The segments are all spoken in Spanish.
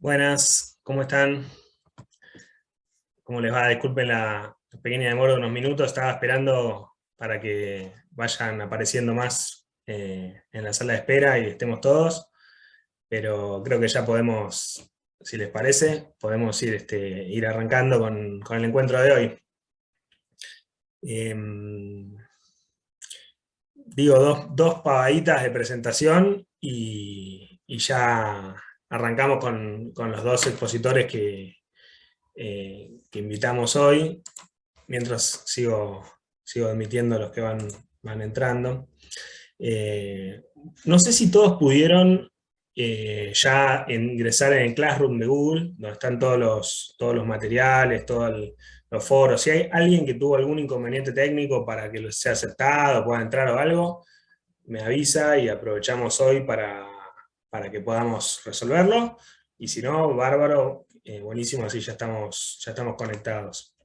Buenas, ¿cómo están? ¿Cómo les va? Disculpen la pequeña demora de unos minutos, estaba esperando para que vayan apareciendo más en la sala de espera y estemos todos, pero creo que ya podemos, si les parece, podemos ir arrancando con el encuentro de hoy. Digo, dos pavaditas de presentación y ya arrancamos con los dos expositores que invitamos hoy, mientras sigo admitiendo a los que van entrando. No sé si todos pudieron ya ingresar en el Classroom de Google, donde están todos los materiales, los foros. Si hay alguien que tuvo algún inconveniente técnico para que sea aceptado, pueda entrar o algo, me avisa y aprovechamos hoy para que podamos resolverlo. Y si no, bárbaro, buenísimo, así ya estamos conectados.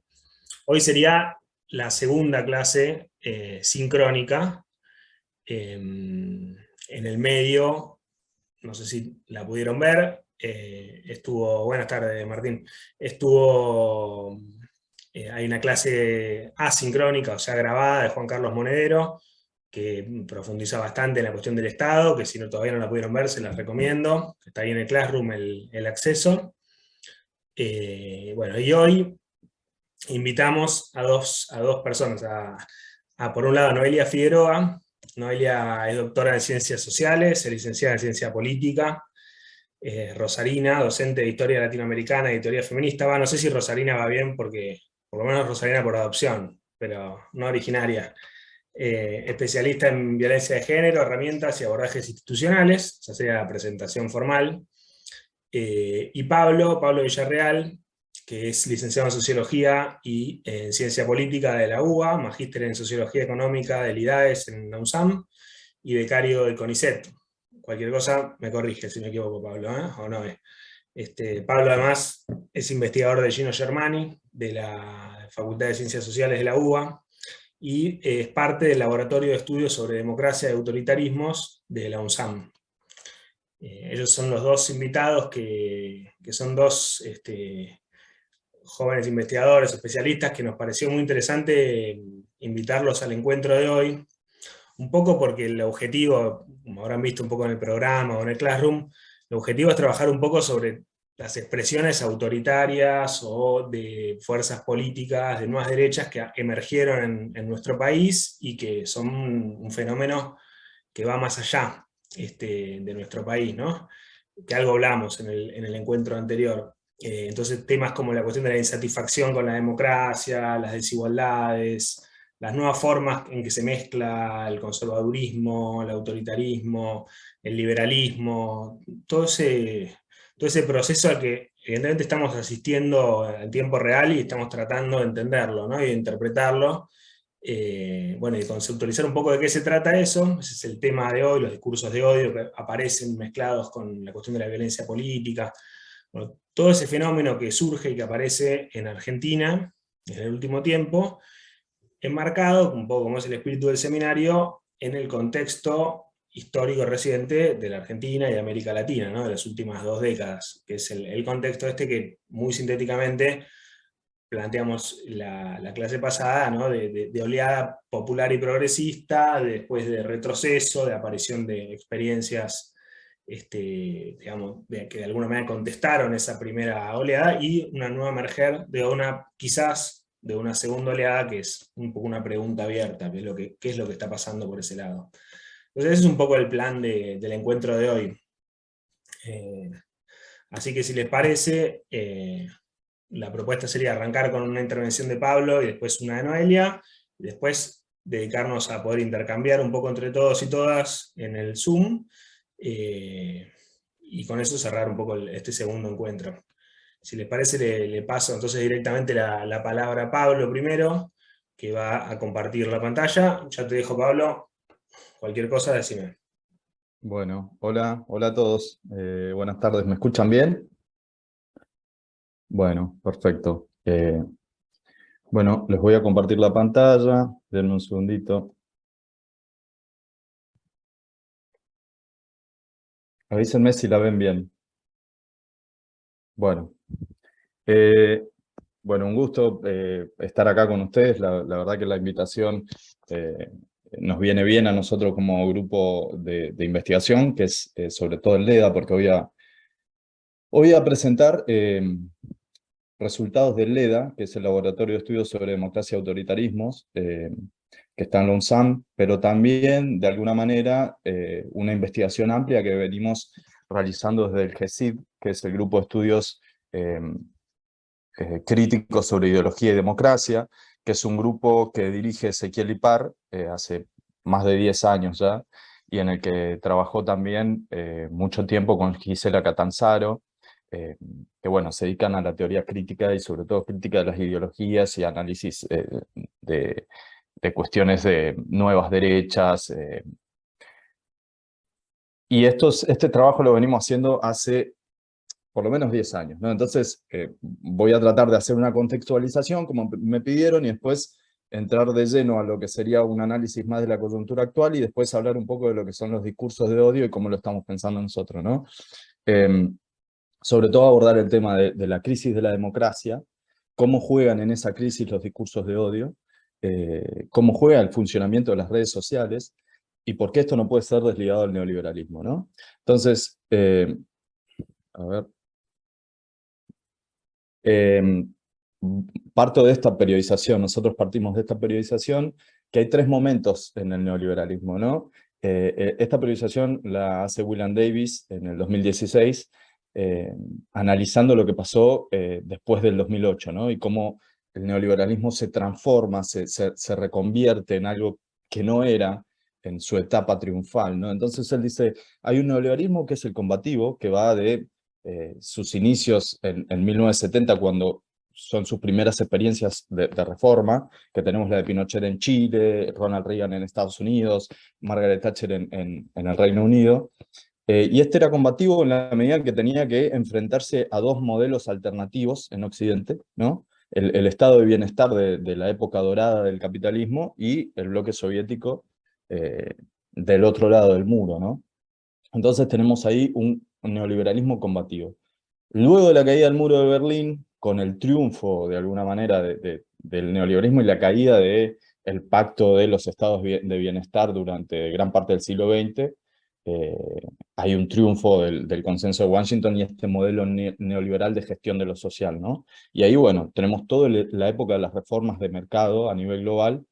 Hoy sería la segunda clase sincrónica. En el medio, no sé si la pudieron ver, buenas tardes Martín, hay una clase asincrónica, o sea, grabada de Juan Carlos Monedero, que profundiza bastante en la cuestión del Estado, que si no todavía no la pudieron ver, se las recomiendo, está ahí en el Classroom el acceso. Bueno, y hoy invitamos a dos personas, por un lado, Noelia Figueroa. Noelia es doctora en Ciencias Sociales, es licenciada en Ciencia Política, rosarina, docente de Historia Latinoamericana y Teoría Feminista. No sé si rosarina va bien, porque por lo menos rosarina por adopción, pero no originaria. Especialista en violencia de género, herramientas y abordajes institucionales, ya sea la presentación formal. Y Pablo Villarreal, que es licenciado en Sociología y en Ciencia Política de la UBA, magíster en Sociología Económica del IDAES en la UNSAM, y becario del CONICET. Cualquier cosa me corrige si me equivoco, Pablo, o no. Pablo además es investigador de Gino Germani, de la Facultad de Ciencias Sociales de la UBA, y es parte del Laboratorio de Estudios sobre Democracia y Autoritarismos de la UNSAM. Ellos son los dos invitados que son dos jóvenes investigadores, especialistas, que nos pareció muy interesante invitarlos al encuentro de hoy, un poco porque el objetivo, como habrán visto un poco en el programa o en el Classroom, el objetivo es trabajar un poco sobre las expresiones autoritarias o de fuerzas políticas de nuevas derechas que emergieron en nuestro país y que son un fenómeno que va más allá de nuestro país, ¿no? Que algo hablamos en el encuentro anterior. Entonces, temas como la cuestión de la insatisfacción con la democracia, las desigualdades, las nuevas formas en que se mezcla el conservadurismo, el autoritarismo, el liberalismo, todo ese proceso al que evidentemente estamos asistiendo en tiempo real y estamos tratando de entenderlo, ¿no? Y de interpretarlo. Bueno, y conceptualizar un poco de qué se trata eso. Ese es el tema de hoy, los discursos de odio que aparecen mezclados con la cuestión de la violencia política. Bueno, todo ese fenómeno que surge y que aparece en Argentina en el último tiempo, enmarcado, un poco como es el espíritu del seminario, en el contexto histórico reciente de la Argentina y de América Latina, ¿no? De las últimas 2 décadas, que es el contexto que muy sintéticamente planteamos la clase pasada, ¿no? de oleada popular y progresista, después de retroceso, de aparición de experiencias digamos, que de alguna manera contestaron esa primera oleada, y una nueva emerger quizás de una segunda oleada, que es un poco una pregunta abierta, qué es lo que está pasando por ese lado. Entonces ese es un poco el plan del encuentro de hoy. Eh, Así que si les parece, la propuesta sería arrancar con una intervención de Pablo y después una de Noelia, y después dedicarnos a poder intercambiar un poco entre todos y todas en el Zoom, y con eso cerrar un poco este segundo encuentro. Si les parece, le paso entonces directamente la palabra a Pablo primero, que va a compartir la pantalla. Ya te dejo, Pablo, cualquier cosa decime. Bueno, hola a todos. Buenas tardes, ¿me escuchan bien? Bueno, perfecto. Bueno, les voy a compartir la pantalla. Denme un segundito. Avísenme si la ven bien. Bueno, eh, bueno, un gusto estar acá con ustedes. La verdad que la invitación eh, nos viene bien a nosotros como grupo de investigación, que es sobre todo el LEDA, porque voy a presentar resultados del LEDA, que es el Laboratorio de Estudios sobre Democracia y Autoritarismos, que está en la UNSAM, pero también, de alguna manera, una investigación amplia que venimos realizando desde el GESID, que es el Grupo de Estudios eh, Críticos sobre Ideología y Democracia, que es un grupo que dirige Ezequiel Ipar hace más de 10 años ya, y en el que trabajó también mucho tiempo con Gisela Catanzaro, eh, que bueno, se dedican a la teoría crítica y sobre todo crítica de las ideologías y análisis de, de cuestiones de nuevas derechas. Y este trabajo lo venimos haciendo hace por lo menos 10 años, ¿no? Entonces, voy a tratar de hacer una contextualización, como me pidieron, y después entrar de lleno a lo que sería un análisis más de la coyuntura actual y después hablar un poco de lo que son los discursos de odio y cómo lo estamos pensando nosotros, ¿no? Eh, Sobre todo abordar el tema de la crisis de la democracia, cómo juegan en esa crisis los discursos de odio, cómo juega el funcionamiento de las redes sociales y por qué esto no puede ser desligado al neoliberalismo, ¿no? Entonces, a ver. Eh, Parto de esta periodización, nosotros partimos de esta periodización, que hay tres momentos en el neoliberalismo, ¿no? Esta periodización la hace William Davis en el 2016, analizando lo que pasó después del 2008, ¿no? Y cómo el neoliberalismo se transforma, se reconvierte en algo que no era en su etapa triunfal, ¿no? Entonces él dice, hay un neoliberalismo que es el combativo, que va de sus inicios en 1970, cuando son sus primeras experiencias de reforma, que tenemos la de Pinochet en Chile, Ronald Reagan en Estados Unidos, Margaret Thatcher en el Reino Unido. Y este era combativo en la medida en que tenía que enfrentarse a dos modelos alternativos en Occidente, ¿no? El estado de bienestar de la época dorada del capitalismo y el bloque soviético eh, del otro lado del muro, ¿no? Entonces tenemos ahí un neoliberalismo combativo. Luego de la caída del muro de Berlín, con el triunfo de alguna manera del neoliberalismo y la caída del pacto de los estados de bienestar durante gran parte del siglo XX, eh, hay un triunfo del consenso de Washington y este modelo neoliberal de gestión de lo social, ¿no? Y ahí, bueno, tenemos toda la época de las reformas de mercado a nivel global,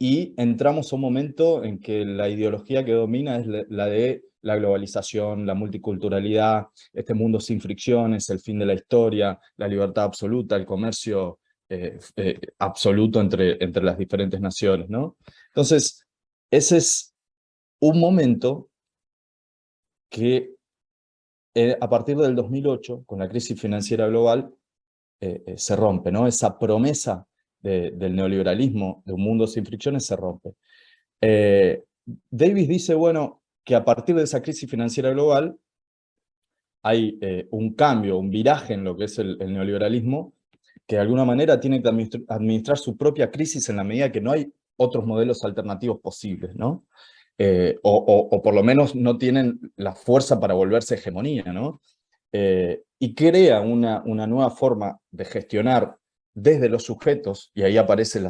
y entramos a un momento en que la ideología que domina es la de la globalización, la multiculturalidad, este mundo sin fricciones, el fin de la historia, la libertad absoluta, el comercio absoluto entre las diferentes naciones, ¿no? Entonces, ese es un momento que a partir del 2008, con la crisis financiera global, se rompe, ¿no? Esa promesa del neoliberalismo, de un mundo sin fricciones, se rompe. Eh, Davis dice, bueno, que a partir de esa crisis financiera global hay un cambio, un viraje en lo que es el neoliberalismo, que de alguna manera tiene que administrar su propia crisis en la medida que no hay otros modelos alternativos posibles, ¿no? O por lo menos no tienen la fuerza para volverse hegemonía, ¿no? Y crea una nueva forma de gestionar desde los sujetos, y ahí aparece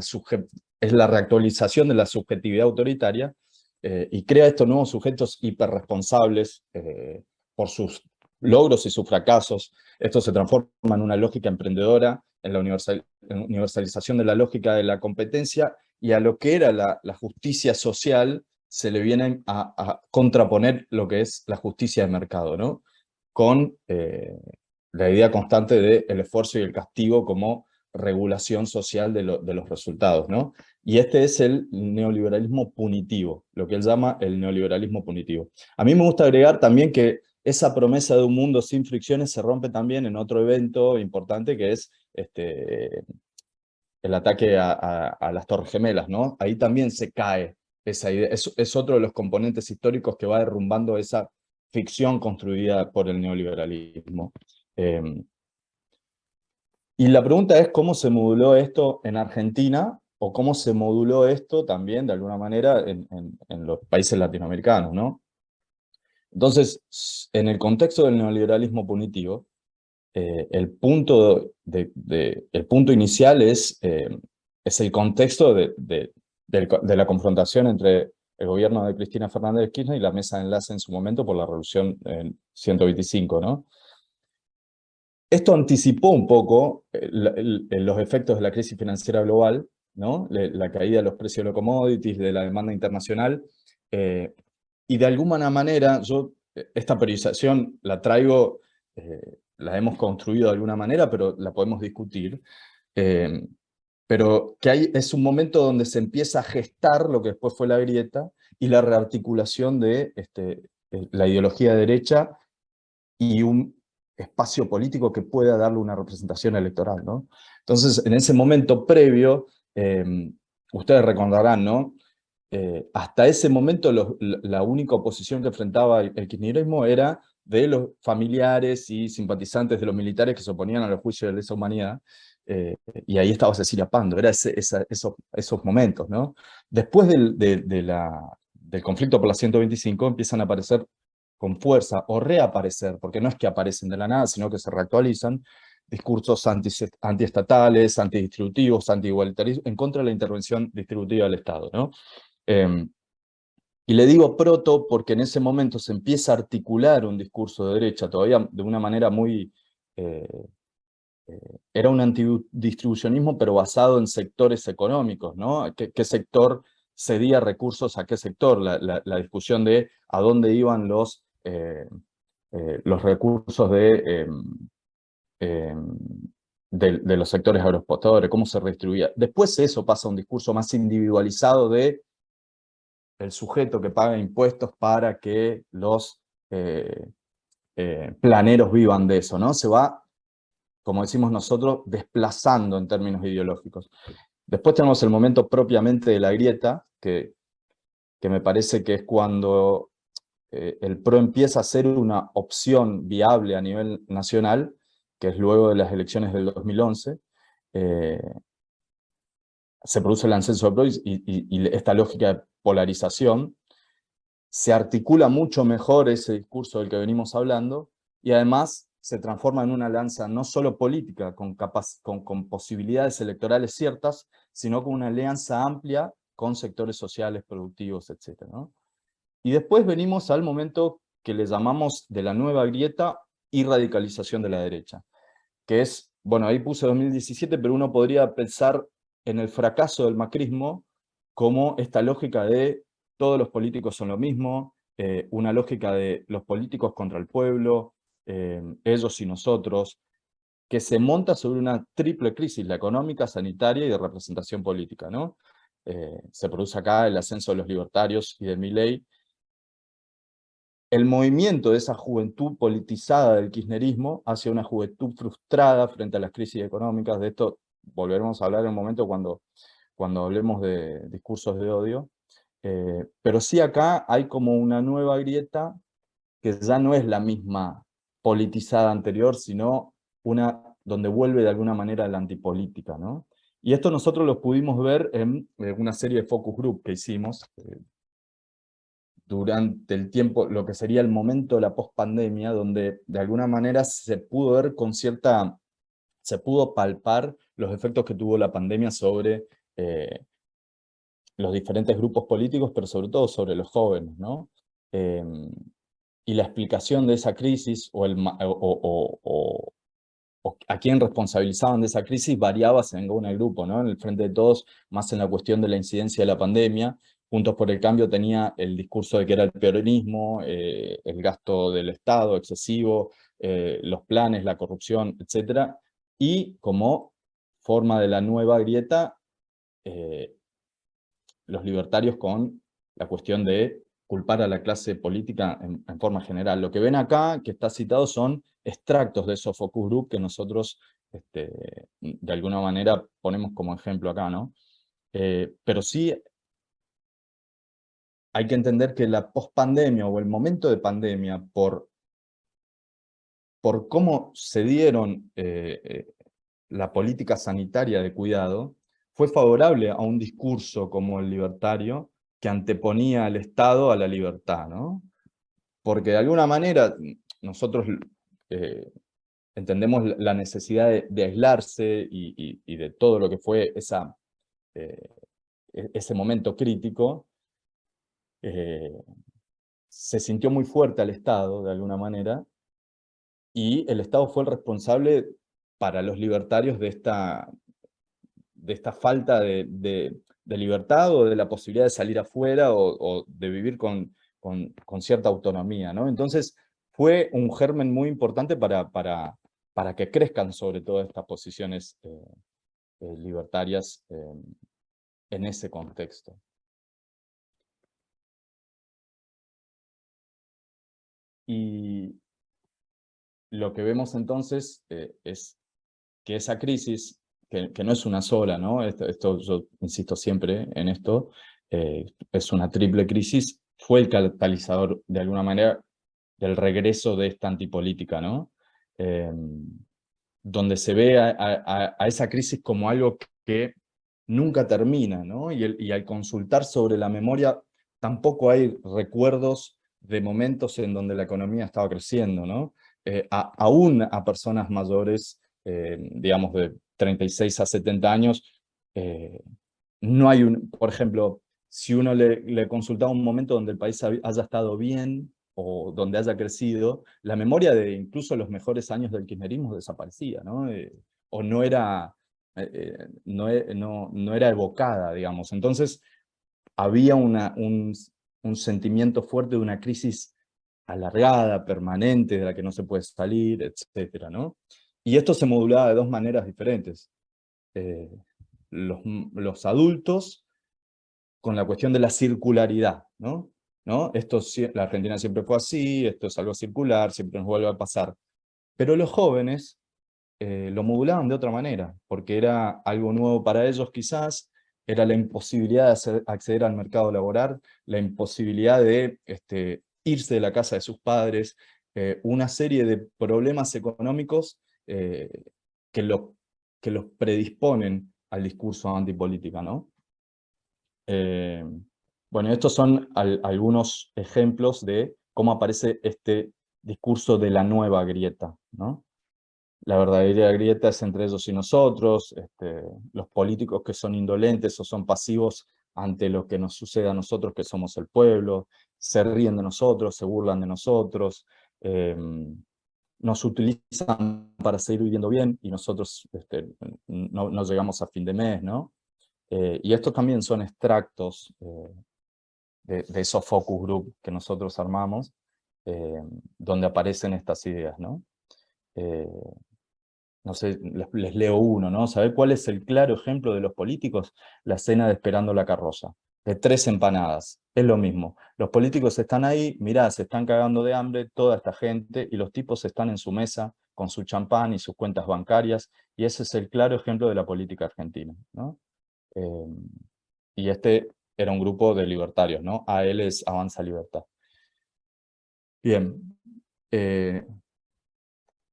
es la reactualización de la subjetividad autoritaria, y crea estos nuevos sujetos hiperresponsables por sus logros y sus fracasos. Esto se transforma en una lógica emprendedora, en la universalización de la lógica de la competencia, y a lo que era la justicia social se le viene a contraponer lo que es la justicia de mercado, ¿no? Con la idea constante del esfuerzo y el castigo como regulación social de los resultados, ¿no? Y este es el neoliberalismo punitivo, lo que él llama el neoliberalismo punitivo. A mí me gusta agregar también que esa promesa de un mundo sin fricciones se rompe también en otro evento importante, que es el ataque a las Torres Gemelas, ¿no? Ahí también se cae esa idea. Es otro de los componentes históricos que va derrumbando esa ficción construida por el neoliberalismo. Eh, y la pregunta es cómo se moduló esto en Argentina o cómo se moduló esto también de alguna manera en los países latinoamericanos, ¿no? Entonces, en el contexto del neoliberalismo punitivo, el punto inicial es el contexto de la confrontación entre el gobierno de Cristina Fernández de Kirchner y la mesa de enlace en su momento por la revolución en 125, ¿no? Esto anticipó un poco los efectos de la crisis financiera global, ¿no? La caída de los precios de los commodities, de la demanda internacional, y de alguna manera yo esta periodización la traigo, la hemos construido de alguna manera, pero la podemos discutir, eh, pero que es un momento donde se empieza a gestar lo que después fue la grieta y la rearticulación de la ideología de derecha y un espacio político que pueda darle una representación electoral, ¿no? Entonces, en ese momento previo, ustedes recordarán, ¿no? Hasta ese momento la única oposición que enfrentaba el kirchnerismo era de los familiares y simpatizantes de los militares que se oponían a los juicios de lesa humanidad, y ahí estaba Cecilia Pando, era esos momentos, ¿no? Después del conflicto por la 125 empiezan a aparecer con fuerza, o reaparecer, porque no es que aparecen de la nada, sino que se reactualizan, discursos antiestatales, antidistributivos, antiigualitarios, en contra de la intervención distributiva del Estado, ¿no? Y le digo proto porque en ese momento se empieza a articular un discurso de derecha, todavía de una manera muy... eh, era un antidistribucionismo, pero basado en sectores económicos, ¿no? ¿Qué sector cedía recursos a qué sector? La discusión de a dónde iban los recursos eh, de los sectores agroexportadores, cómo se redistribuía. Después eso pasa a un discurso más individualizado de el sujeto que paga impuestos para que los planeros vivan de eso, ¿no? Se va, como decimos nosotros, desplazando en términos ideológicos. Después tenemos el momento propiamente de la grieta, que me parece que es cuando el PRO empieza a ser una opción viable a nivel nacional, que es luego de las elecciones del 2011, se produce el ascenso del PRO y esta lógica de polarización, se articula mucho mejor ese discurso del que venimos hablando, y además se transforma en una alianza no solo política, con posibilidades electorales ciertas, sino con una alianza amplia con sectores sociales, productivos, etc., ¿no? Y después venimos al momento que le llamamos de la nueva grieta y radicalización de la derecha, que es, bueno, ahí puse 2017, pero uno podría pensar en el fracaso del macrismo como esta lógica de todos los políticos son lo mismo, una lógica de los políticos contra el pueblo, ellos y nosotros, que se monta sobre una triple crisis, la económica, sanitaria y de representación política, ¿no? Se produce acá el ascenso de los libertarios y de Milei. El movimiento de esa juventud politizada del kirchnerismo hacia una juventud frustrada frente a las crisis económicas. De esto volveremos a hablar en un momento cuando hablemos de discursos de odio. Pero sí acá hay como una nueva grieta que ya no es la misma politizada anterior, sino una donde vuelve de alguna manera la antipolítica, ¿no? Y esto nosotros lo pudimos ver en una serie de focus group que hicimos, durante el tiempo, lo que sería el momento de la pospandemia, donde de alguna manera se pudo ver se pudo palpar los efectos que tuvo la pandemia sobre los diferentes grupos políticos, pero sobre todo sobre los jóvenes, ¿no? Eh, y la explicación de esa crisis, o a quién responsabilizaban de esa crisis, variaba según el grupo, ¿no? En el Frente de Todos, más en la cuestión de la incidencia de la pandemia. Juntos por el Cambio tenía el discurso de que era el peronismo, el gasto del Estado excesivo, los planes, la corrupción, etc. Y como forma de la nueva grieta, eh, los libertarios con la cuestión de culpar a la clase política en forma general. Lo que ven acá, que está citado, son extractos de esos focus group que nosotros de alguna manera ponemos como ejemplo acá, ¿no? Pero sí hay que entender que la pospandemia o el momento de pandemia, por cómo se dieron la política sanitaria de cuidado, fue favorable a un discurso como el libertario que anteponía al Estado a la libertad, ¿no? Porque de alguna manera nosotros entendemos la necesidad de aislarse y de todo lo que fue ese momento crítico, se sintió muy fuerte al Estado, de alguna manera, y el Estado fue el responsable para los libertarios de esta falta de libertad o de la posibilidad de salir afuera o de vivir con cierta autonomía, ¿no? Entonces, fue un germen muy importante para que crezcan sobre todo estas posiciones libertarias en ese contexto. Y lo que vemos entonces es que esa crisis, que no es una sola, ¿no? Esto yo insisto siempre en esto, es una triple crisis, fue el catalizador de alguna manera del regreso de esta antipolítica, ¿no? Donde se ve a esa crisis como algo que nunca termina, ¿no? Y al consultar sobre la memoria, tampoco hay recuerdos de momentos en donde la economía estaba creciendo, ¿no? Aún a personas mayores, digamos de 36 a 70 años, eh, no hay por ejemplo, si uno le consultaba un momento donde el país haya estado bien, o donde haya crecido, la memoria de incluso los mejores años del kirchnerismo desaparecía, ¿no? O no era, no era evocada, digamos. Entonces, había un sentimiento fuerte de una crisis alargada, permanente, de la que no se puede salir, etcétera, ¿no? Y esto se modulaba de dos maneras diferentes. Eh, los adultos con la cuestión de la circularidad, ¿no? ¿No? La Argentina siempre fue así, esto es algo circular, siempre nos vuelve a pasar. Pero los jóvenes lo modulaban de otra manera, porque era algo nuevo para ellos quizás, era la imposibilidad de acceder al mercado laboral, la imposibilidad de irse de la casa de sus padres, una serie de problemas económicos que, que los predisponen al discurso antipolítica, ¿no? Eh, bueno, estos son algunos ejemplos de cómo aparece este discurso de la nueva grieta, ¿no? La verdadera grieta es entre ellos y nosotros, los políticos que son indolentes o son pasivos ante lo que nos sucede a nosotros, que somos el pueblo, se ríen de nosotros, se burlan de nosotros, nos utilizan para seguir viviendo bien y nosotros no llegamos a fin de mes, ¿no? Y estos también son extractos de esos focus group que nosotros armamos, donde aparecen estas ideas, ¿no? Eh, no sé, les leo uno, ¿no? ¿Sabe cuál es el claro ejemplo de los políticos? La escena de Esperando la carroza, de 3 empanadas. Es lo mismo. Los políticos están ahí, mirá, se están cagando de hambre toda esta gente, y los tipos están en su mesa con su champán y sus cuentas bancarias, y ese es el claro ejemplo de la política argentina, ¿no? Y este era un grupo de libertarios, ¿no? AL es Avanza Libertad. Bien.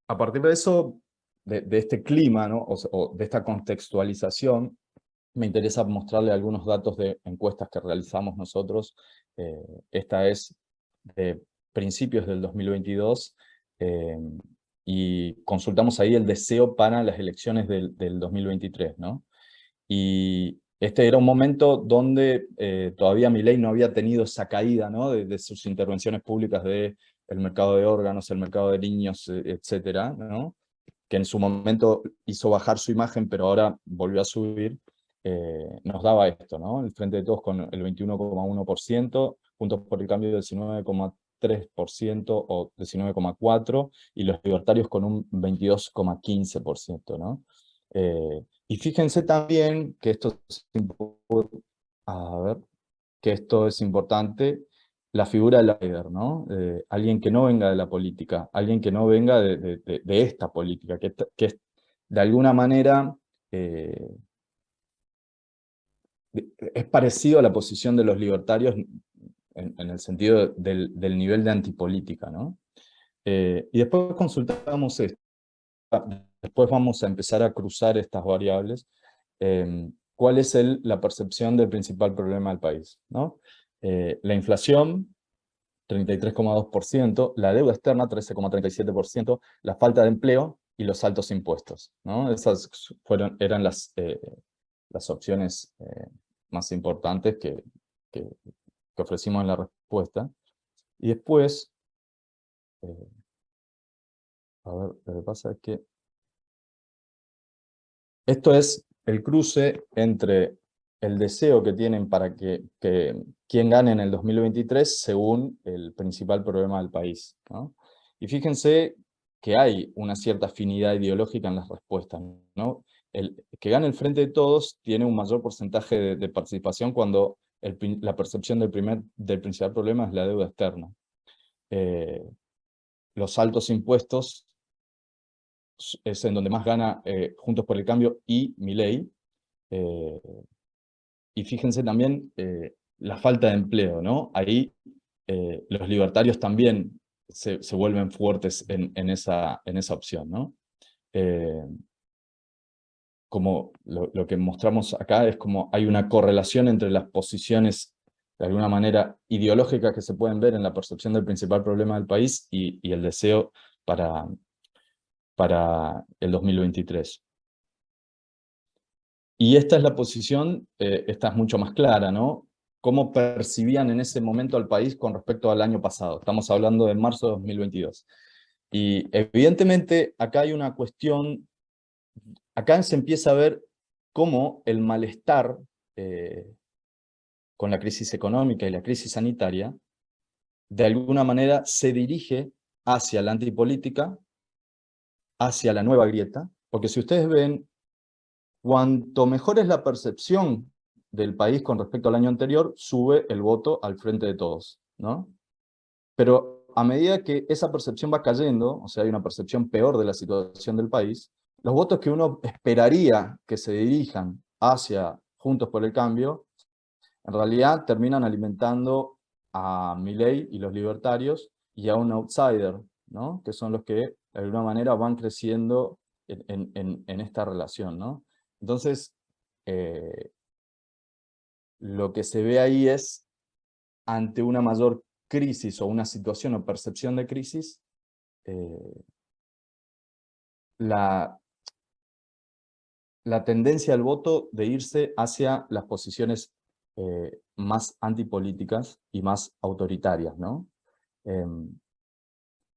A partir de eso, de este clima, ¿no? O de esta contextualización, me interesa mostrarle algunos datos de encuestas que realizamos nosotros. Esta es de principios del 2022, y consultamos ahí el deseo para las elecciones del 2023, ¿no? Y este era un momento donde todavía Milei no había tenido esa caída, ¿no? de sus intervenciones públicas de el mercado de órganos, el mercado de niños, etcétera, ¿no? Que en su momento hizo bajar su imagen, pero ahora volvió a subir. Nos daba esto, ¿no? El Frente de Todos con el 21,1%, Juntos por el Cambio del 19,3% o 19,4%, y los libertarios con un 22,15%, ¿no? Y fíjense también que esto es a ver, que esto es importante, la figura del líder, ¿no? Alguien que no venga de la política, alguien que no venga de esta política, que es de alguna manera es parecido a la posición de los libertarios en el sentido del nivel de antipolítica, ¿no? Y después consultamos esto. Después vamos a empezar a cruzar estas variables. ¿Cuál es la percepción del principal problema del país, ¿no? La inflación, 33,2%, la deuda externa, 13,37%, la falta de empleo, y los altos impuestos, ¿no? Esas eran las opciones más importantes que ofrecimos en la respuesta. Y después, a ver, lo que pasa es que esto es el cruce entre el deseo que tienen para que quien gane en el 2023 según el principal problema del país, ¿no? Y fíjense que hay una cierta afinidad ideológica en las respuestas, ¿no? El que gane el Frente de Todos tiene un mayor porcentaje de participación cuando la percepción del principal problema es la deuda externa. Los altos impuestos es en donde más gana Juntos por el Cambio y Milei. Y fíjense también la falta de empleo, ¿no? Ahí los libertarios también se vuelven fuertes en esa opción, ¿no? Como lo que mostramos acá es como hay una correlación entre las posiciones, de alguna manera, ideológicas que se pueden ver en la percepción del principal problema del país y el deseo para el 2023. Y esta es la posición, esta es mucho más clara, ¿no? ¿Cómo percibían en ese momento al país con respecto al año pasado? Estamos hablando de marzo de 2022. Y evidentemente acá hay una cuestión, acá se empieza a ver cómo el malestar con la crisis económica y la crisis sanitaria, de alguna manera se dirige hacia la antipolítica, hacia la nueva grieta, porque si ustedes ven, cuanto mejor es la percepción del país con respecto al año anterior, sube el voto al Frente de Todos, ¿no? Pero a medida que esa percepción va cayendo, o sea, hay una percepción peor de la situación del país, los votos que uno esperaría que se dirijan hacia Juntos por el Cambio, en realidad terminan alimentando a Milei y los libertarios y a un outsider, ¿no? Que son los que de alguna manera van creciendo en esta relación, ¿no? Entonces, lo que se ve ahí es, ante una mayor crisis o una situación o percepción de crisis, la tendencia al voto de irse hacia las posiciones más antipolíticas y más autoritarias, ¿no?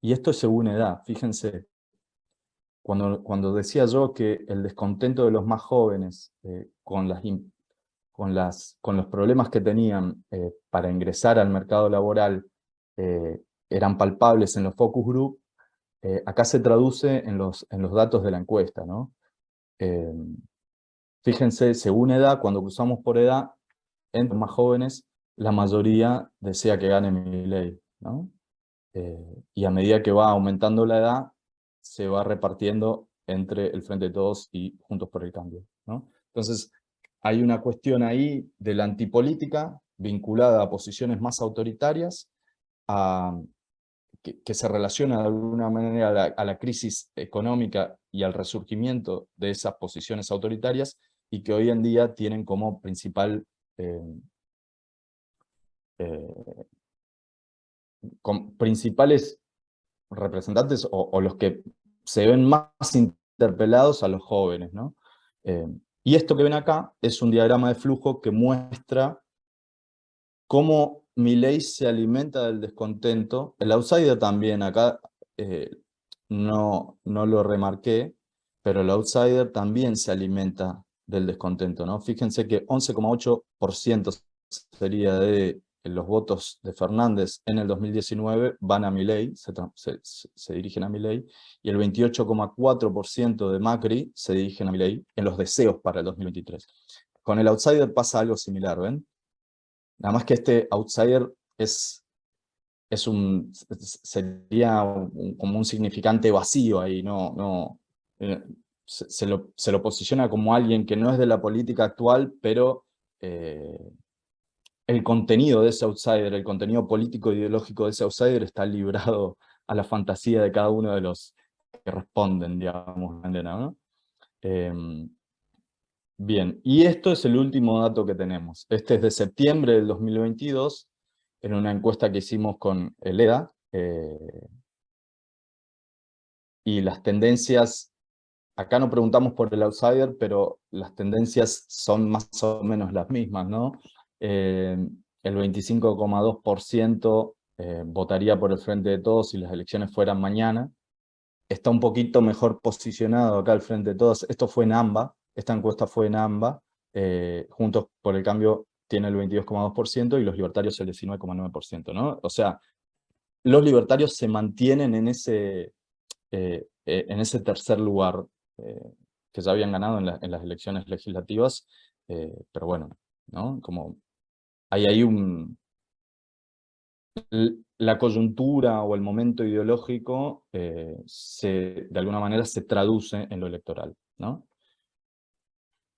Y esto es según edad, fíjense, cuando decía yo que el descontento de los más jóvenes con los problemas que tenían para ingresar al mercado laboral eran palpables en los focus group, acá se traduce en los datos de la encuesta, ¿no? Fíjense, según edad, cuando cruzamos por edad, entre los más jóvenes, la mayoría desea que gane Milei, ¿no? Y a medida que va aumentando la edad, se va repartiendo entre el Frente de Todos y Juntos por el Cambio, ¿no? Entonces, hay una cuestión ahí de la antipolítica vinculada a posiciones más autoritarias, que se relaciona de alguna manera a la crisis económica y al resurgimiento de esas posiciones autoritarias, y que hoy en día tienen como principal principales representantes o los que se ven más interpelados a los jóvenes, ¿no? Y esto que ven acá es un diagrama de flujo que muestra cómo Milei se alimenta del descontento. El outsider también, acá no lo remarqué, pero el outsider también se alimenta del descontento, ¿no? Fíjense que 11,8% sería de los votos de Fernández en el 2019 van a Milei, se dirigen a Milei, y el 28,4% de Macri se dirigen a Milei en los deseos para el 2023. Con el outsider pasa algo similar, ¿ven? Nada más que este outsider sería como un significante vacío ahí, se lo posiciona como alguien que no es de la política actual, pero el contenido de ese outsider, el contenido político e ideológico de ese outsider está librado a la fantasía de cada uno de los que responden, digamos, ¿no? Bien, y esto es el último dato que tenemos. Este es de septiembre del 2022, en una encuesta que hicimos con el EDA, y las tendencias acá no preguntamos por el outsider, pero las tendencias son más o menos las mismas, ¿no? El 25,2% votaría por el Frente de Todos si las elecciones fueran mañana. Está un poquito mejor posicionado acá el Frente de Todos. Esto fue en AMBA, esta encuesta fue en AMBA. Juntos por el Cambio tiene el 22,2% y los libertarios el 19,9%, ¿no? O sea, los libertarios se mantienen en ese tercer lugar que ya habían ganado en las elecciones legislativas, pero bueno, ¿no? Como hay ahí la coyuntura o el momento ideológico de alguna manera se traduce en lo electoral, ¿no?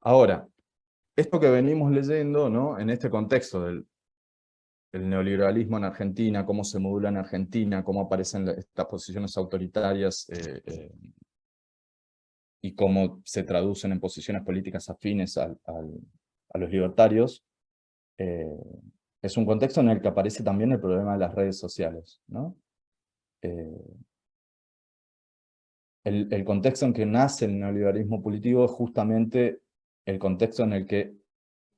Ahora, esto que venimos leyendo, ¿no? En este contexto del neoliberalismo en Argentina, cómo se modula en Argentina, cómo aparecen estas posiciones autoritarias y cómo se traducen en posiciones políticas afines a los libertarios, es un contexto en el que aparece también el problema de las redes sociales, ¿no? El contexto en que nace el neoliberalismo punitivo es justamente el contexto en el que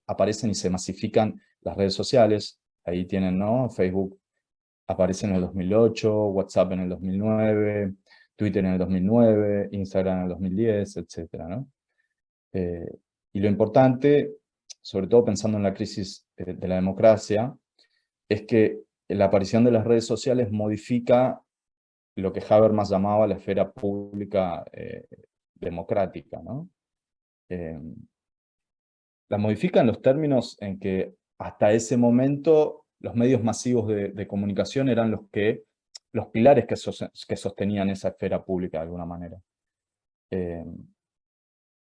aparecen y se masifican las redes sociales. Ahí tienen, ¿no? Facebook aparece en el 2008, WhatsApp en el 2009, Twitter en el 2009, Instagram en el 2010, etcétera, ¿no? Y lo importante, sobre todo pensando en la crisis de la democracia, es que la aparición de las redes sociales modifica lo que Habermas llamaba la esfera pública democrática, ¿no? La modifica en los términos en que hasta ese momento los medios masivos de comunicación eran los pilares que sostenían esa esfera pública de alguna manera.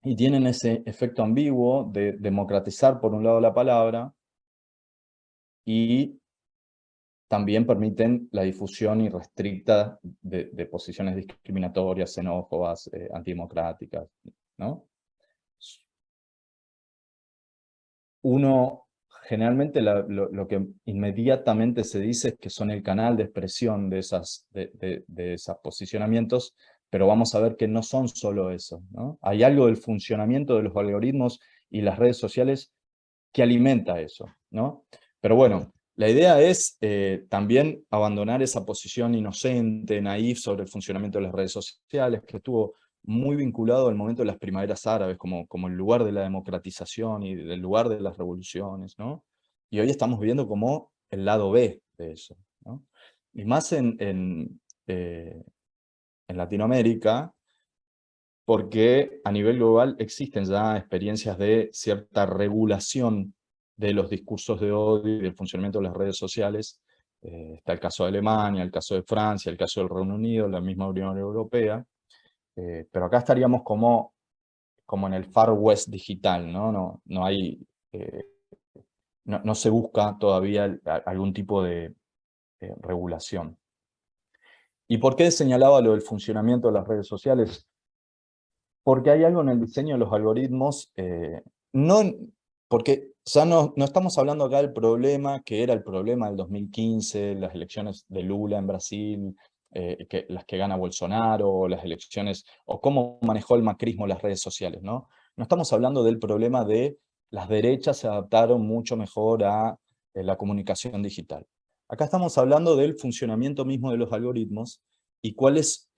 Y tienen ese efecto ambiguo de democratizar por un lado la palabra y también permiten la difusión irrestricta de posiciones discriminatorias, xenófobas, antidemocráticas, ¿no? Uno, generalmente lo que inmediatamente se dice es que son el canal de expresión de esos posicionamientos, pero vamos a ver que no son solo eso, ¿no? Hay algo del funcionamiento de los algoritmos y las redes sociales que alimenta eso, ¿no? Pero bueno, la idea es también abandonar esa posición inocente, naif sobre el funcionamiento de las redes sociales, que estuvo muy vinculado al momento de las primaveras árabes, como el lugar de la democratización y el lugar de las revoluciones, ¿no? Y hoy estamos viendo como el lado B de eso, ¿no? Y más en Latinoamérica, porque a nivel global existen ya experiencias de cierta regulación de los discursos de odio y del funcionamiento de las redes sociales. Está el caso de Alemania, el caso de Francia, el caso del Reino Unido, la misma Unión Europea. Pero acá estaríamos como en el Far West digital, ¿no? No hay, no se busca todavía algún tipo de regulación. ¿Y por qué señalaba lo del funcionamiento de las redes sociales? Porque hay algo en el diseño de los algoritmos, no, porque ya no estamos hablando acá del problema que era el problema del 2015, las elecciones de Lula en Brasil, las que gana Bolsonaro, o las elecciones, o cómo manejó el macrismo las redes sociales, ¿no? No estamos hablando del problema de las derechas se adaptaron mucho mejor a la comunicación digital. Acá estamos hablando del funcionamiento mismo de los algoritmos y cuál es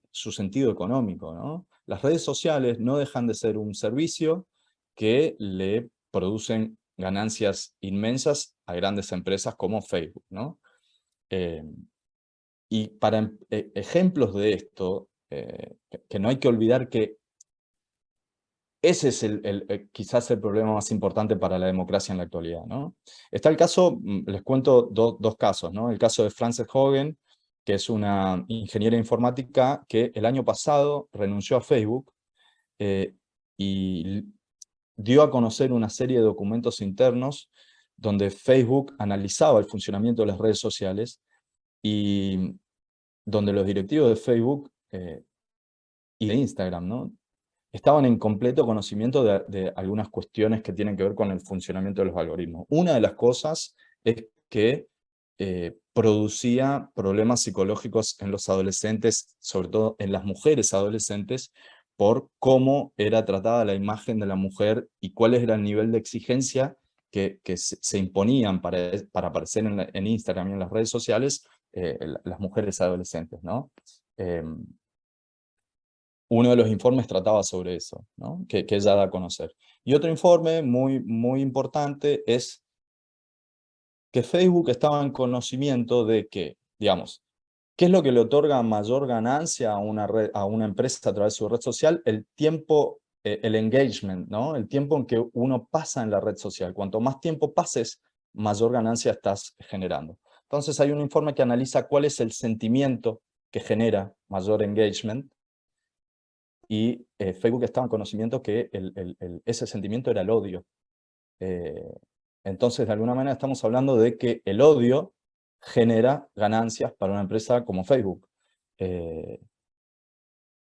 su sentido económico, ¿no? Las redes sociales no dejan de ser un servicio que le producen ganancias inmensas a grandes empresas como Facebook, ¿no? Y para ejemplos de esto, que no hay que olvidar que ese es quizás el problema más importante para la democracia en la actualidad, ¿no? Está el caso, les cuento dos casos, ¿no? El caso de Frances Hogan, que es una ingeniera informática que el año pasado renunció a Facebook y dio a conocer una serie de documentos internos donde Facebook analizaba el funcionamiento de las redes sociales y donde los directivos de Facebook y de Instagram, ¿no? Estaban en completo conocimiento de algunas cuestiones que tienen que ver con el funcionamiento de los algoritmos. Una de las cosas es que producía problemas psicológicos en los adolescentes, sobre todo en las mujeres adolescentes, por cómo era tratada la imagen de la mujer y cuál era el nivel de exigencia que se imponían para aparecer en Instagram y en las redes sociales las mujeres adolescentes, ¿no? Uno de los informes trataba sobre eso, ¿no? que ella da a conocer. Y otro informe muy importante es que Facebook estaba en conocimiento de que, digamos, ¿qué es lo que le otorga mayor ganancia a una empresa a través de su red social? El tiempo, el engagement, ¿no? El tiempo en que uno pasa en la red social. Cuanto más tiempo pases, mayor ganancia estás generando. Entonces hay un informe que analiza cuál es el sentimiento que genera mayor engagement, y Facebook estaba en conocimiento que ese sentimiento era el odio. Entonces, de alguna manera estamos hablando de que el odio genera ganancias para una empresa como Facebook.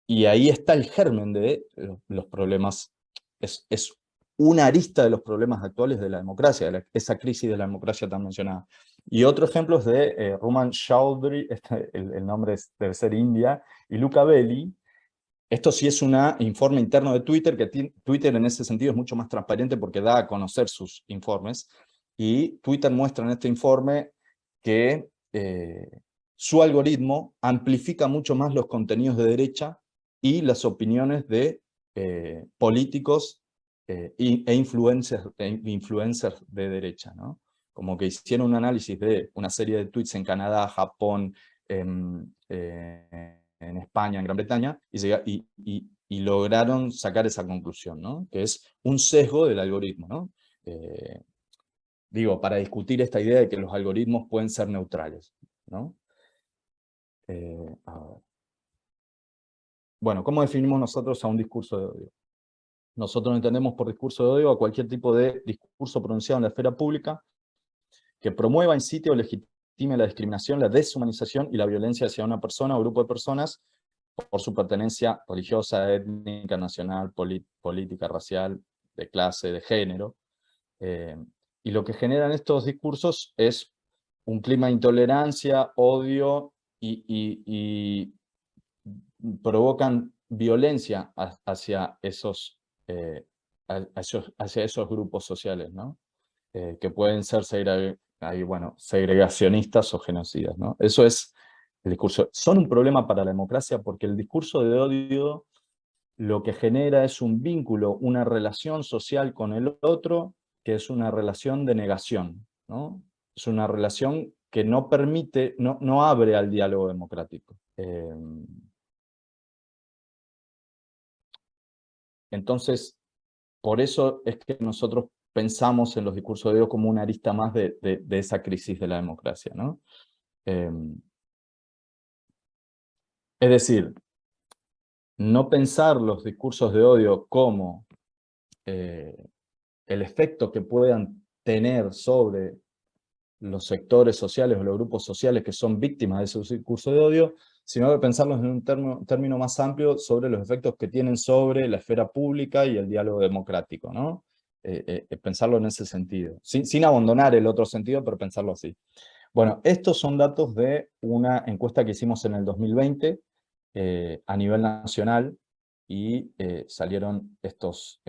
Y ahí está el germen de los problemas, es una arista de los problemas actuales de la democracia, esa crisis de la democracia tan mencionada. Y otro ejemplo es de Ruman Chaudhry, el nombre debe ser India, y Luca Belli. Esto sí es un informe interno de Twitter, que Twitter en ese sentido es mucho más transparente porque da a conocer sus informes. Y Twitter muestra en este informe que su algoritmo amplifica mucho más los contenidos de derecha y las opiniones de políticos e influencers de derecha, ¿no? Como que hicieron un análisis de una serie de tweets en Canadá, Japón, en España, en Gran Bretaña, y lograron sacar esa conclusión, ¿no? Que es un sesgo del algoritmo, ¿no? Digo, para discutir esta idea de que los algoritmos pueden ser neutrales, ¿no? A ver. Bueno, ¿cómo definimos nosotros a un discurso de odio? Nosotros entendemos por discurso de odio a cualquier tipo de discurso pronunciado en la esfera pública que promueva, incite o legitime la discriminación, la deshumanización y la violencia hacia una persona o grupo de personas por su pertenencia religiosa, étnica, nacional, política, racial, de clase, de género. Y lo que generan estos discursos es un clima de intolerancia, odio y provocan violencia hacia hacia esos grupos sociales, ¿no? Que pueden ser segregacionistas o genocidas, ¿no? Eso es el discurso. Son un problema para la democracia porque el discurso de odio lo que genera es un vínculo, una relación social con el otro, que es una relación de negación, ¿no? Es una relación que no permite, no abre al diálogo democrático. Entonces, por eso es que nosotros pensamos en los discursos de odio como una arista más de esa crisis de la democracia, ¿no? Es decir, no pensar los discursos de odio como el efecto que puedan tener sobre los sectores sociales o los grupos sociales que son víctimas de esos discursos de odio, sino de pensarlos en un término más amplio sobre los efectos que tienen sobre la esfera pública y el diálogo democrático, ¿no? Pensarlo en ese sentido, sin abandonar el otro sentido, pero pensarlo así. Bueno, estos son datos de una encuesta que hicimos en el 2020 a nivel nacional, y salieron estos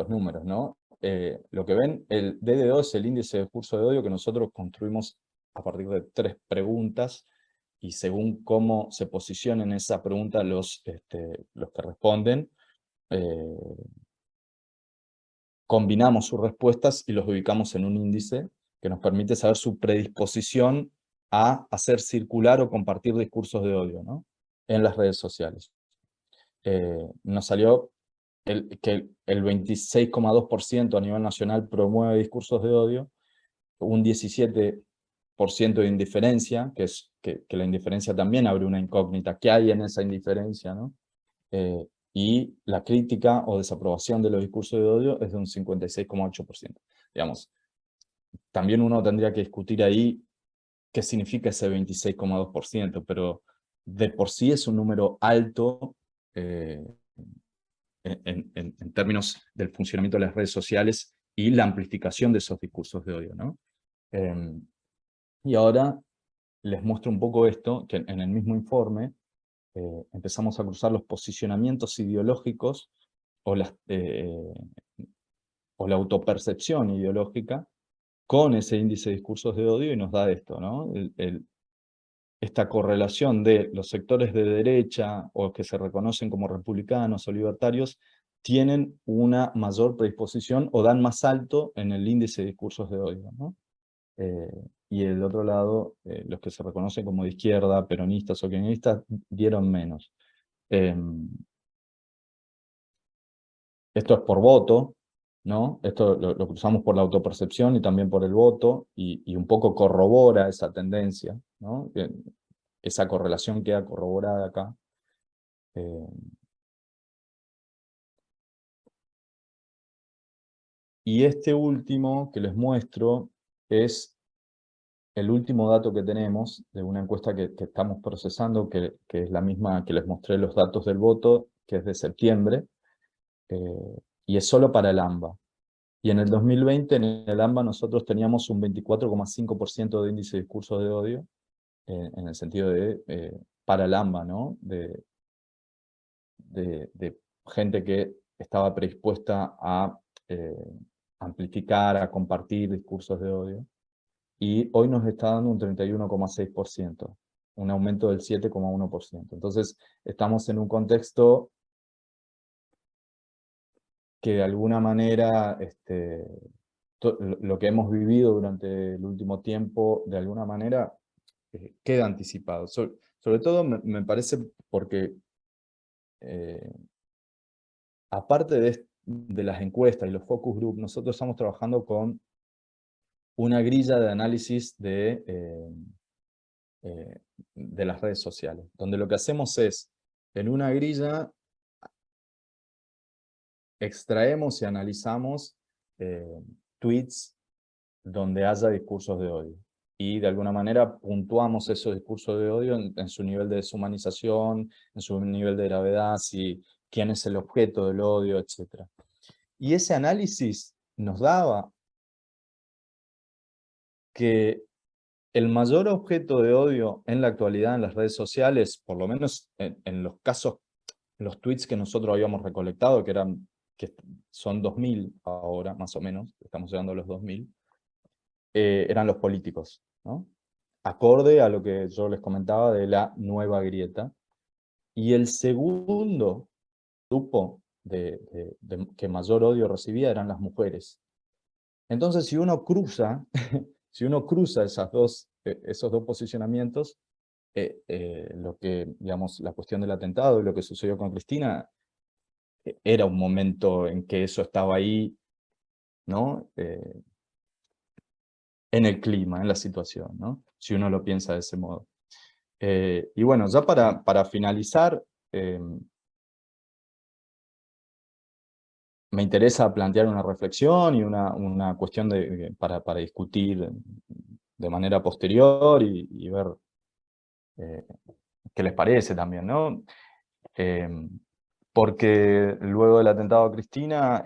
números, ¿no? Lo que ven, el DDO es el índice de discurso de odio que nosotros construimos a partir de 3 preguntas, y según cómo se posicionen esas preguntas los que responden, combinamos sus respuestas y los ubicamos en un índice que nos permite saber su predisposición a hacer circular o compartir discursos de odio, ¿no? En las redes sociales. Nos salió que el 26,2% a nivel nacional promueve discursos de odio, un 17% de indiferencia, que la indiferencia también abre una incógnita. ¿Qué hay en esa indiferencia, no? Y la crítica o desaprobación de los discursos de odio es de un 56,8%. Digamos, también uno tendría que discutir ahí qué significa ese 26,2%, pero de por sí es un número alto en términos del funcionamiento de las redes sociales y la amplificación de esos discursos de odio, ¿no? Y ahora les muestro un poco esto, que en el mismo informe empezamos a cruzar los posicionamientos ideológicos o, o la autopercepción ideológica con ese índice de discursos de odio y nos da esto, ¿no? Esta correlación de los sectores de derecha o que se reconocen como republicanos o libertarios tienen una mayor predisposición o dan más alto en el índice de discursos de odio, ¿no? Y el otro lado, los que se reconocen como de izquierda, peronistas o kirchneristas, dieron menos. Esto es por voto, ¿no? Esto lo cruzamos por la autopercepción y también por el voto, y un poco corrobora esa tendencia, ¿no? Esa correlación queda corroborada acá. Y este último que les muestro es el último dato que tenemos de una encuesta que estamos procesando, que es la misma que les mostré los datos del voto, que es de septiembre, y es solo para el AMBA. Y en el 2020 en el AMBA nosotros teníamos un 24,5% de índice de discurso de odio, en el sentido de para el AMBA, ¿no? De gente que estaba predispuesta a amplificar, a compartir discursos de odio. Y hoy nos está dando un 31,6%, un aumento del 7,1%. Entonces, estamos en un contexto que de alguna manera, lo que hemos vivido durante el último tiempo, de alguna manera, queda anticipado. Sobre todo me parece porque, aparte de las encuestas y los focus group, nosotros estamos trabajando con una grilla de análisis de las redes sociales, donde lo que hacemos es, en una grilla, extraemos y analizamos tweets donde haya discursos de odio. Y de alguna manera puntuamos esos discursos de odio en su nivel de deshumanización, en su nivel de gravedad, quién es el objeto del odio, etc. Y ese análisis nos daba que el mayor objeto de odio en la actualidad en las redes sociales, por lo menos en los casos, los tweets que nosotros habíamos recolectado, que son 2000 ahora, más o menos, estamos llegando a los 2000, eran los políticos, ¿no? Acorde a lo que yo les comentaba de la nueva grieta. Y el segundo grupo que mayor odio recibía eran las mujeres. Entonces, si uno cruza, si uno cruza esos dos posicionamientos, lo que, digamos, la cuestión del atentado y lo que sucedió con Cristina, era un momento en que eso estaba ahí, ¿no? En el clima, en la situación, ¿no? Si uno lo piensa de ese modo. Y bueno, ya para finalizar, me interesa plantear una reflexión y una cuestión para discutir de manera posterior y ver qué les parece también, ¿no? Porque luego del atentado a Cristina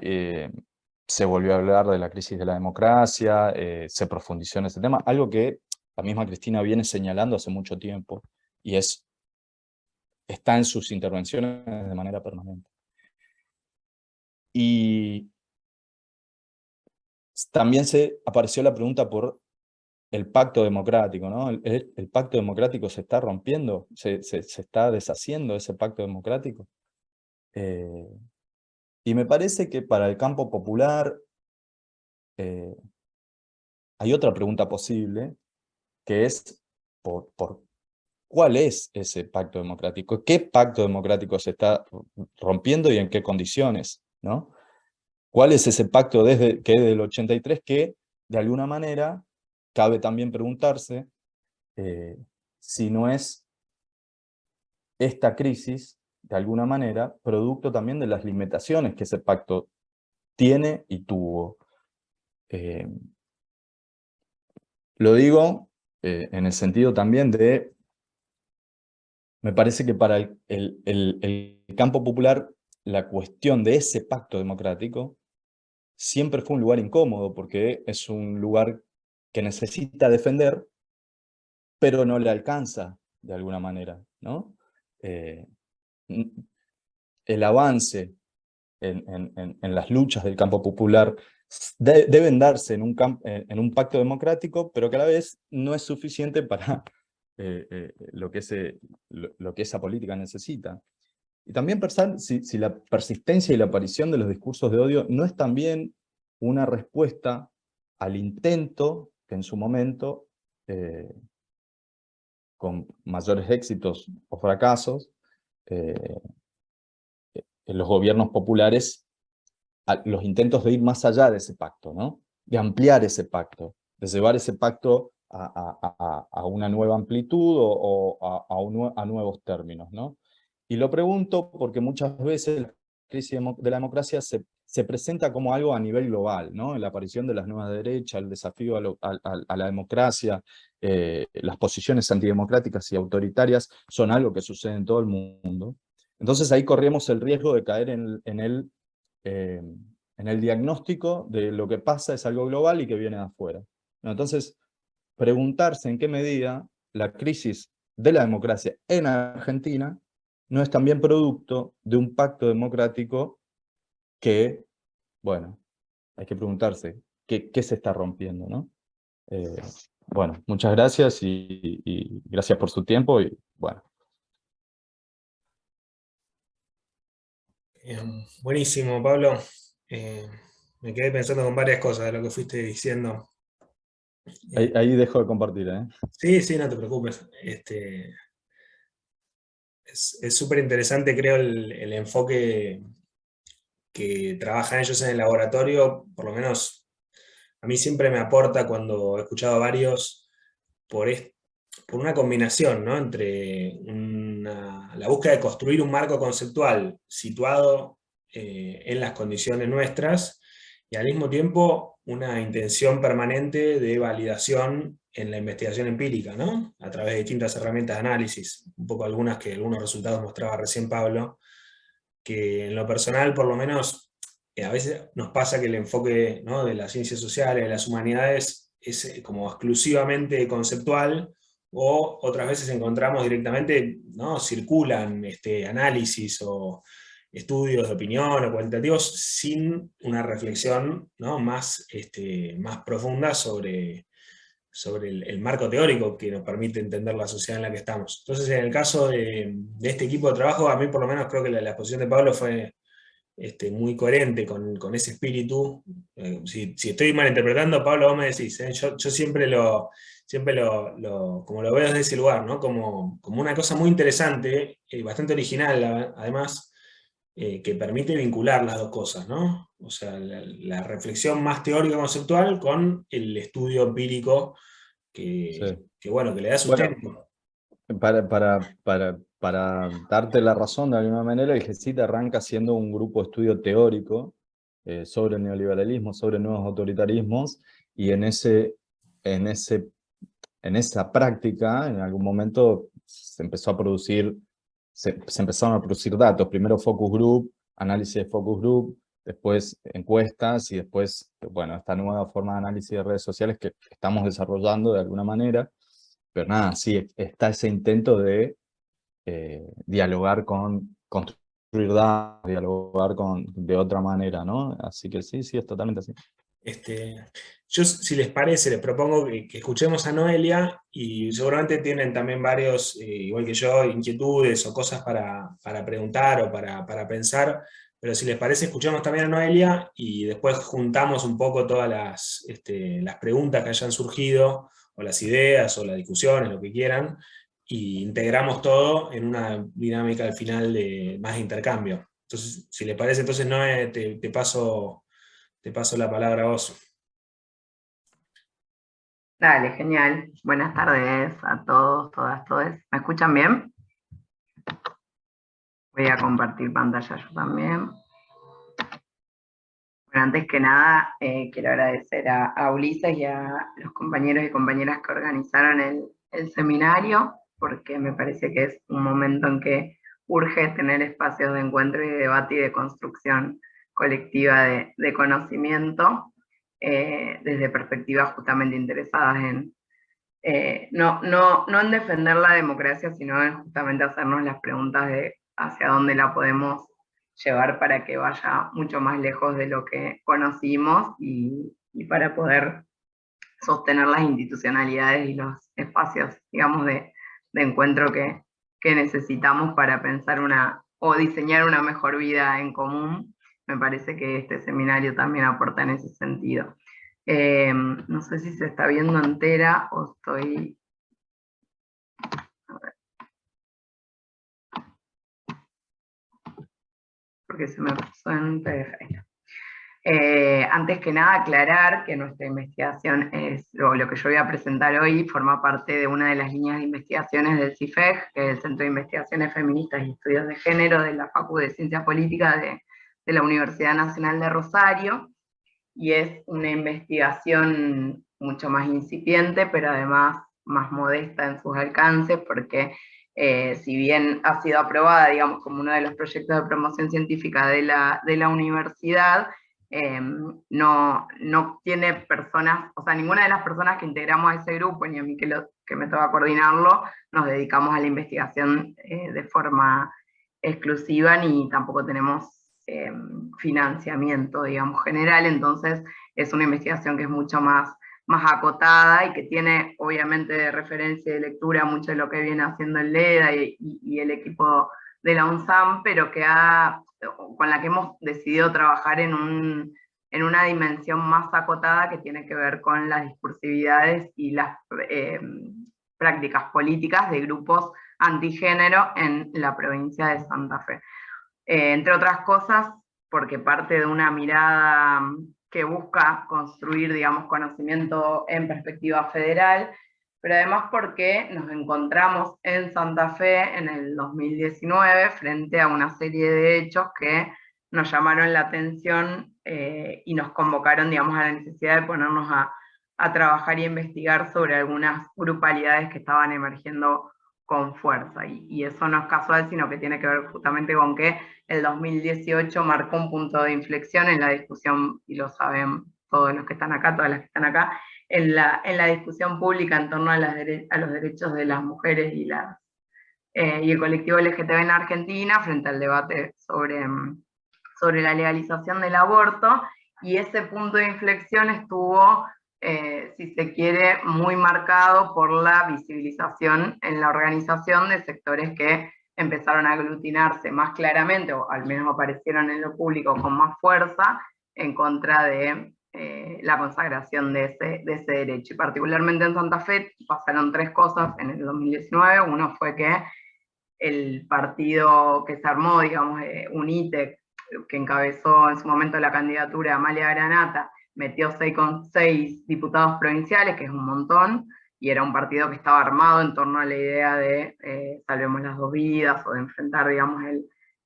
se volvió a hablar de la crisis de la democracia, se profundizó en ese tema, algo que la misma Cristina viene señalando hace mucho tiempo y está en sus intervenciones de manera permanente. Y también apareció la pregunta por el pacto democrático, ¿no? El pacto democrático se está rompiendo, se está deshaciendo ese pacto democrático. Y me parece que para el campo popular hay otra pregunta posible, que es por ¿cuál es ese pacto democrático? ¿Qué pacto democrático se está rompiendo y en qué condiciones, ¿no? ¿Cuál es ese pacto que es del 83 que, de alguna manera, cabe también preguntarse si no es esta crisis, de alguna manera, producto también de las limitaciones que ese pacto tiene y tuvo? Lo digo en el sentido también me parece que para el campo popular la cuestión de ese pacto democrático siempre fue un lugar incómodo, porque es un lugar que necesita defender, pero no le alcanza de alguna manera, ¿no? el avance en las luchas del campo popular deben darse en un pacto democrático, pero que a la vez no es suficiente para lo que esa política necesita. Y también pensar si la persistencia y la aparición de los discursos de odio no es también una respuesta al intento que en su momento, con mayores éxitos o fracasos, en los gobiernos populares, los intentos de ir más allá de ese pacto, ¿no? De ampliar ese pacto, de llevar ese pacto a una nueva amplitud a nuevos términos, ¿no? Y lo pregunto porque muchas veces la crisis de la democracia se presenta como algo a nivel global, ¿no? La aparición de las nuevas derechas, el desafío a la democracia, las posiciones antidemocráticas y autoritarias son algo que sucede en todo el mundo. Entonces ahí corríamos el riesgo de caer en el diagnóstico de lo que pasa es algo global y que viene de afuera. ¿No? Entonces, preguntarse en qué medida la crisis de la democracia en Argentina no es también producto de un pacto democrático que, bueno, hay que preguntarse qué se está rompiendo, ¿no? Bueno, muchas gracias y gracias por su tiempo y bueno. Buenísimo, Pablo. Me quedé pensando con varias cosas de lo que fuiste diciendo. Ahí dejo de compartir, ¿eh? Sí, sí, no te preocupes. Es súper interesante, creo, el enfoque que trabajan ellos en el laboratorio. Por lo menos a mí siempre me aporta cuando he escuchado a varios por una combinación, ¿no? Entre la búsqueda de construir un marco conceptual situado en las condiciones nuestras y al mismo tiempo una intención permanente de validación en la investigación empírica, ¿no? A través de distintas herramientas de análisis, un poco algunos resultados mostraba recién Pablo, que en lo personal por lo menos a veces nos pasa que el enfoque, ¿no?, de las ciencias sociales, de las humanidades, es como exclusivamente conceptual, o otras veces encontramos directamente, ¿no?, circulan análisis o estudios de opinión o cualitativos sin una reflexión, ¿no?, más profunda sobre el marco teórico que nos permite entender la sociedad en la que estamos. Entonces, en el caso de este equipo de trabajo, a mí por lo menos creo que la exposición de Pablo fue muy coherente con ese espíritu. Si estoy malinterpretando, Pablo, vos me decís, yo como lo veo desde ese lugar, ¿no? Como una cosa muy interesante, bastante original además, que permite vincular las dos cosas, ¿no? O sea, la reflexión más teórico-conceptual con el estudio empírico Sí. bueno, que le da Bueno, sustento. para darte la razón de alguna manera, el GECIT arranca siendo un grupo de estudio teórico sobre el neoliberalismo, sobre nuevos autoritarismos, y en esa práctica, en algún momento se empezaron a producir datos, primero focus group, análisis de focus group, después encuestas, y después, bueno, esta nueva forma de análisis de redes sociales que estamos desarrollando de alguna manera. Pero nada, sí, está ese intento de dialogar construir datos, dialogar de otra manera, ¿no? Así que sí, es totalmente así. Yo, si les parece, les propongo que escuchemos a Noelia, y seguramente tienen también varios, igual que yo, inquietudes o cosas para preguntar o para pensar, pero si les parece, escuchemos también a Noelia y después juntamos un poco todas las preguntas que hayan surgido, o las ideas, o las discusiones, lo que quieran, y integramos todo en una dinámica al final de más intercambio. Entonces, si les parece, entonces Noé, te paso la palabra a vos. Dale, genial. Buenas tardes a todos, todas, todes. ¿Me escuchan bien? Voy a compartir pantalla yo también. Bueno, antes que nada, quiero agradecer a Ulises y a los compañeros y compañeras que organizaron el seminario, porque me parece que es un momento en que urge tener espacios de encuentro y de debate y de construcción colectiva de conocimiento, desde perspectivas justamente interesadas no en defender la democracia, sino en justamente hacernos las preguntas de hacia dónde la podemos llevar para que vaya mucho más lejos de lo que conocimos y para poder sostener las institucionalidades y los espacios, digamos, de encuentro que necesitamos para pensar o diseñar una mejor vida en común. Me parece que este seminario también aporta en ese sentido. No sé si se está viendo entera o estoy... A ver. Porque se me puso en PDF. Antes que nada, aclarar que nuestra investigación lo que yo voy a presentar hoy, forma parte de una de las líneas de investigaciones del CIFEG, que es el Centro de Investigaciones Feministas y Estudios de Género de la Facu de Ciencias Políticas de la Universidad Nacional de Rosario, y es una investigación mucho más incipiente, pero además más modesta en sus alcances, porque si bien ha sido aprobada, digamos, como uno de los proyectos de promoción científica de la universidad, no tiene personas, o sea, ninguna de las personas que integramos a ese grupo, ni a mí que me toca coordinarlo, nos dedicamos a la investigación de forma exclusiva, ni tampoco tenemos financiamiento, digamos, general. Entonces es una investigación que es mucho más acotada y que tiene, obviamente, de referencia y de lectura mucho de lo que viene haciendo el LEDA y el equipo de la UNSAM, pero con la que hemos decidido trabajar en una dimensión más acotada que tiene que ver con las discursividades y las prácticas políticas de grupos antigénero en la provincia de Santa Fe. Entre otras cosas, porque parte de una mirada que busca construir, digamos, conocimiento en perspectiva federal, pero además porque nos encontramos en Santa Fe en el 2019 frente a una serie de hechos que nos llamaron la atención y nos convocaron, digamos, a la necesidad de ponernos a trabajar y investigar sobre algunas grupalidades que estaban emergiendo con fuerza. Y eso no es casual, sino que tiene que ver justamente con que el 2018 marcó un punto de inflexión en la discusión, y lo saben todos los que están acá, todas las que están acá, en la discusión pública en torno a los derechos de las mujeres y el colectivo LGTB en Argentina, frente al debate sobre la legalización del aborto, y ese punto de inflexión estuvo, si se quiere, muy marcado por la visibilización en la organización de sectores que empezaron a aglutinarse más claramente, o al menos aparecieron en lo público con más fuerza, en contra de la consagración de ese derecho. Y particularmente en Santa Fe pasaron tres cosas en el 2019. Uno fue que el partido que se armó, digamos, UNITEC, que encabezó en su momento la candidatura de Amalia Granata, metió 6 diputados provinciales, que es un montón, y era un partido que estaba armado en torno a la idea de salvemos las dos vidas, o de enfrentar, digamos,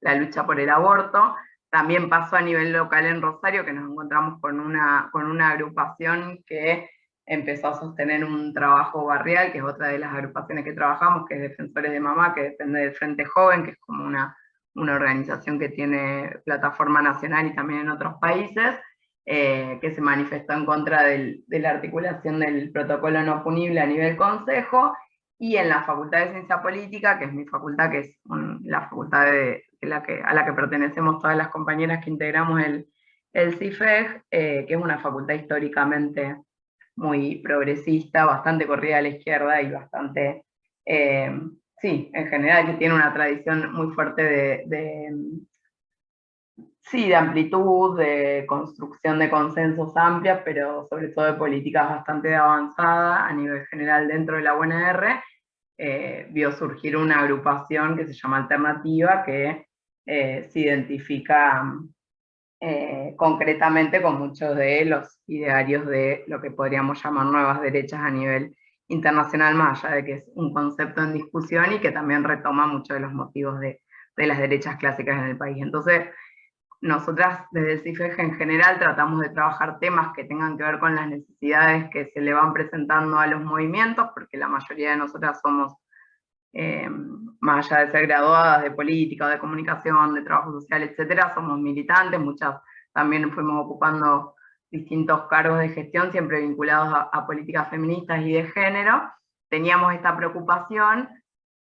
la lucha por el aborto. También pasó a nivel local en Rosario, que nos encontramos con una agrupación que empezó a sostener un trabajo barrial, que es otra de las agrupaciones que trabajamos, que es Defensores de Mamá, que depende del Frente Joven, que es como una organización que tiene plataforma nacional y también en otros países, que se manifestó en contra de la articulación del protocolo no punible a nivel consejo, y en la Facultad de Ciencia Política, que es mi facultad, que es la facultad a la que pertenecemos todas las compañeras que integramos el CIFEG, que es una facultad históricamente muy progresista, bastante corrida a la izquierda y bastante, sí, en general, que tiene una tradición muy fuerte de amplitud, de construcción de consensos amplias, pero sobre todo de políticas bastante avanzadas a nivel general dentro de la UNR. Vio surgir una agrupación que se llama Alternativa, que se identifica concretamente con muchos de los idearios de lo que podríamos llamar nuevas derechas a nivel internacional, más allá de que es un concepto en discusión y que también retoma muchos de los motivos de las derechas clásicas en el país. Entonces, nosotras desde el CIFEG en general tratamos de trabajar temas que tengan que ver con las necesidades que se le van presentando a los movimientos, porque la mayoría de nosotras somos, más allá de ser graduadas de política, de comunicación, de trabajo social, etcétera, somos militantes, muchas también fuimos ocupando distintos cargos de gestión, siempre vinculados a políticas feministas y de género, teníamos esta preocupación,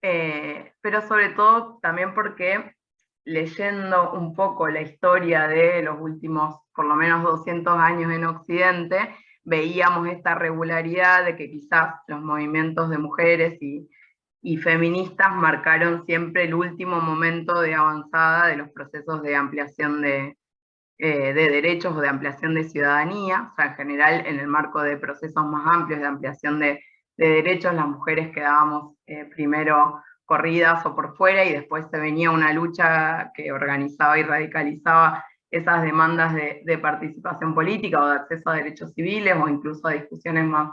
pero sobre todo también porque leyendo un poco la historia de los últimos por lo menos 200 años en Occidente, veíamos esta regularidad de que quizás los movimientos de mujeres y feministas marcaron siempre el último momento de avanzada de los procesos de ampliación de derechos o de ampliación de ciudadanía. O sea, en general, en el marco de procesos más amplios de ampliación de derechos, las mujeres quedábamos primero corridas o por fuera, y después se venía una lucha que organizaba y radicalizaba esas demandas de participación política o de acceso a derechos civiles o incluso a discusiones más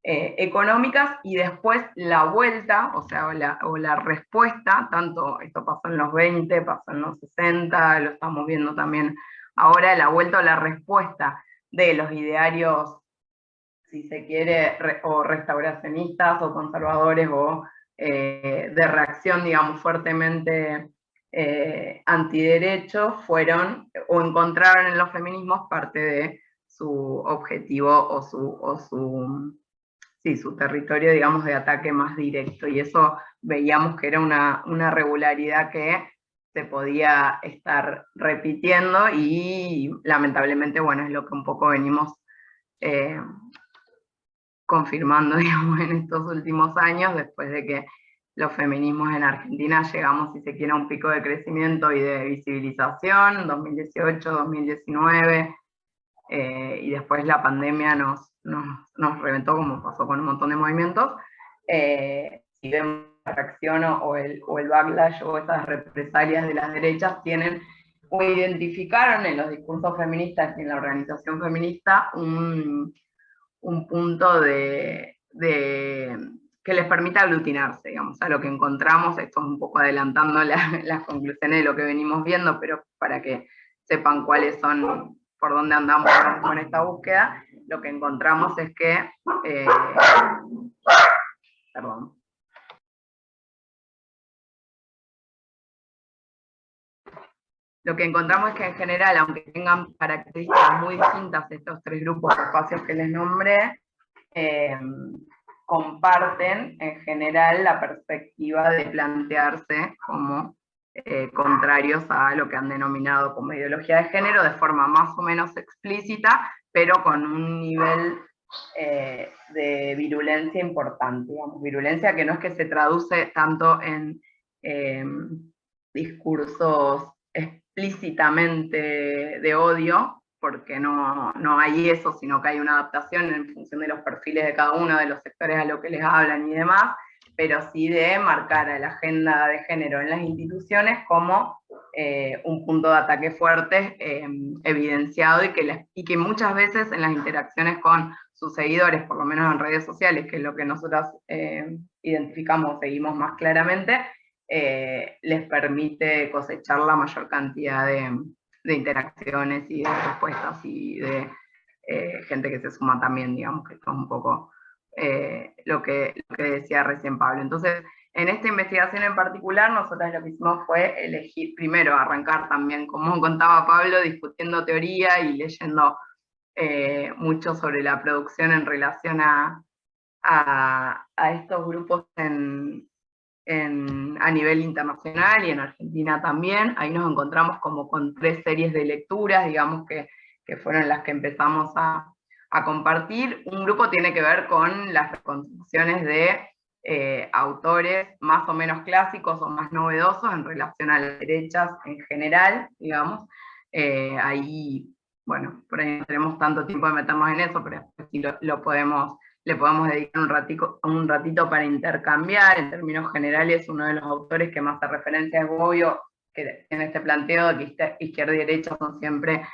económicas, y después la vuelta, o sea, o la respuesta, tanto esto pasó en los 20, pasó en los 60, lo estamos viendo también ahora, la vuelta o la respuesta de los idearios, si se quiere, o restauracionistas o conservadores o de reacción, digamos, fuertemente antiderecho, fueron o encontraron en los feminismos parte de su objetivo o su territorio, digamos, de ataque más directo, y eso veíamos que era una regularidad que se podía estar repitiendo, y lamentablemente, bueno, es lo que un poco venimos confirmando, digamos, en estos últimos años, después de que los feminismos en Argentina llegamos, si se quiere, a un pico de crecimiento y de visibilización, 2018, 2019, y después la pandemia nos reventó, como pasó con un montón de movimientos. Si vemos la reacción o el backlash o esas represalias de las derechas, tienen o identificaron en los discursos feministas y en la organización feminista un punto que les permita aglutinarse, digamos, a lo que encontramos. Esto es un poco adelantando las conclusiones de lo que venimos viendo, pero para que sepan cuáles son, por dónde andamos con esta búsqueda. Lo que encontramos es que, perdón. Lo que encontramos es que en general, aunque tengan características muy distintas estos tres grupos de espacios que les nombré, comparten en general la perspectiva de plantearse como contrarios a lo que han denominado como ideología de género, de forma más o menos explícita, pero con un nivel de virulencia importante, digamos, virulencia que no es que se traduce tanto en discursos explícitamente de odio, porque no hay eso, sino que hay una adaptación en función de los perfiles de cada uno de los sectores a lo que les hablan y demás, pero sí de marcar a la agenda de género en las instituciones como un punto de ataque fuerte, evidenciado, y que muchas veces en las interacciones con sus seguidores, por lo menos en redes sociales, que es lo que nosotros identificamos, seguimos más claramente, les permite cosechar la mayor cantidad de interacciones y de respuestas y de gente que se suma también, digamos, que esto es un poco lo que decía recién Pablo. Entonces, en esta investigación en particular, nosotros lo que hicimos fue elegir, primero arrancar también, como contaba Pablo, discutiendo teoría y leyendo mucho sobre la producción en relación a estos grupos a nivel internacional y en Argentina también. Ahí nos encontramos como con 3 series de lecturas, digamos, que fueron las que empezamos a compartir. Un grupo tiene que ver con las reconstrucciones de autores más o menos clásicos o más novedosos en relación a las derechas en general, digamos. Ahí, bueno, por ahí no tenemos tanto tiempo de meternos en eso, pero sí le podemos dedicar un ratito para intercambiar. En términos generales, uno de los autores que más hace referencia es Bobbio, que tiene este planteo de que izquierda y derecha son siempre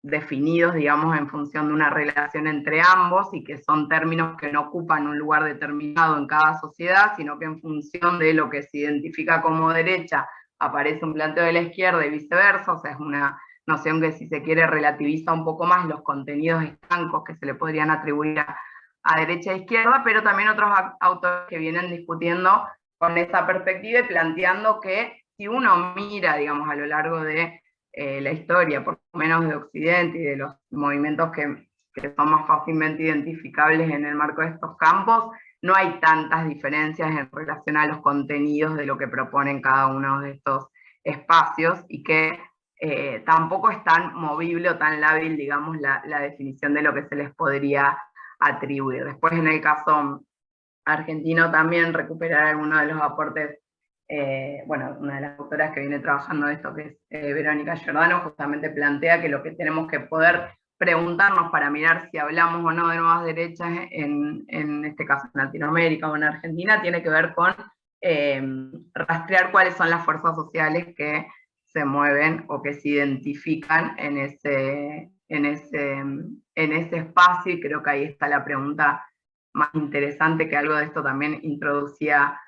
definidos, digamos, en función de una relación entre ambos, y que son términos que no ocupan un lugar determinado en cada sociedad, sino que en función de lo que se identifica como derecha aparece un planteo de la izquierda y viceversa. O sea, es una noción que, si se quiere, relativiza un poco más los contenidos estancos que se le podrían atribuir a derecha e izquierda, pero también otros autores que vienen discutiendo con esa perspectiva y planteando que si uno mira, digamos, a lo largo de la historia, por lo menos de Occidente y de los movimientos que son más fácilmente identificables en el marco de estos campos, no hay tantas diferencias en relación a los contenidos de lo que proponen cada uno de estos espacios, y que tampoco es tan movible o tan lábil, digamos, la definición de lo que se les podría atribuir. Después, en el caso argentino, también recuperar algunos de los aportes. Bueno, una de las autoras que viene trabajando esto, que es Verónica Giordano, justamente plantea que lo que tenemos que poder preguntarnos para mirar si hablamos o no de nuevas derechas, en este caso en Latinoamérica o en Argentina, tiene que ver con rastrear cuáles son las fuerzas sociales que se mueven o que se identifican en ese espacio, y creo que ahí está la pregunta más interesante, que algo de esto también introducía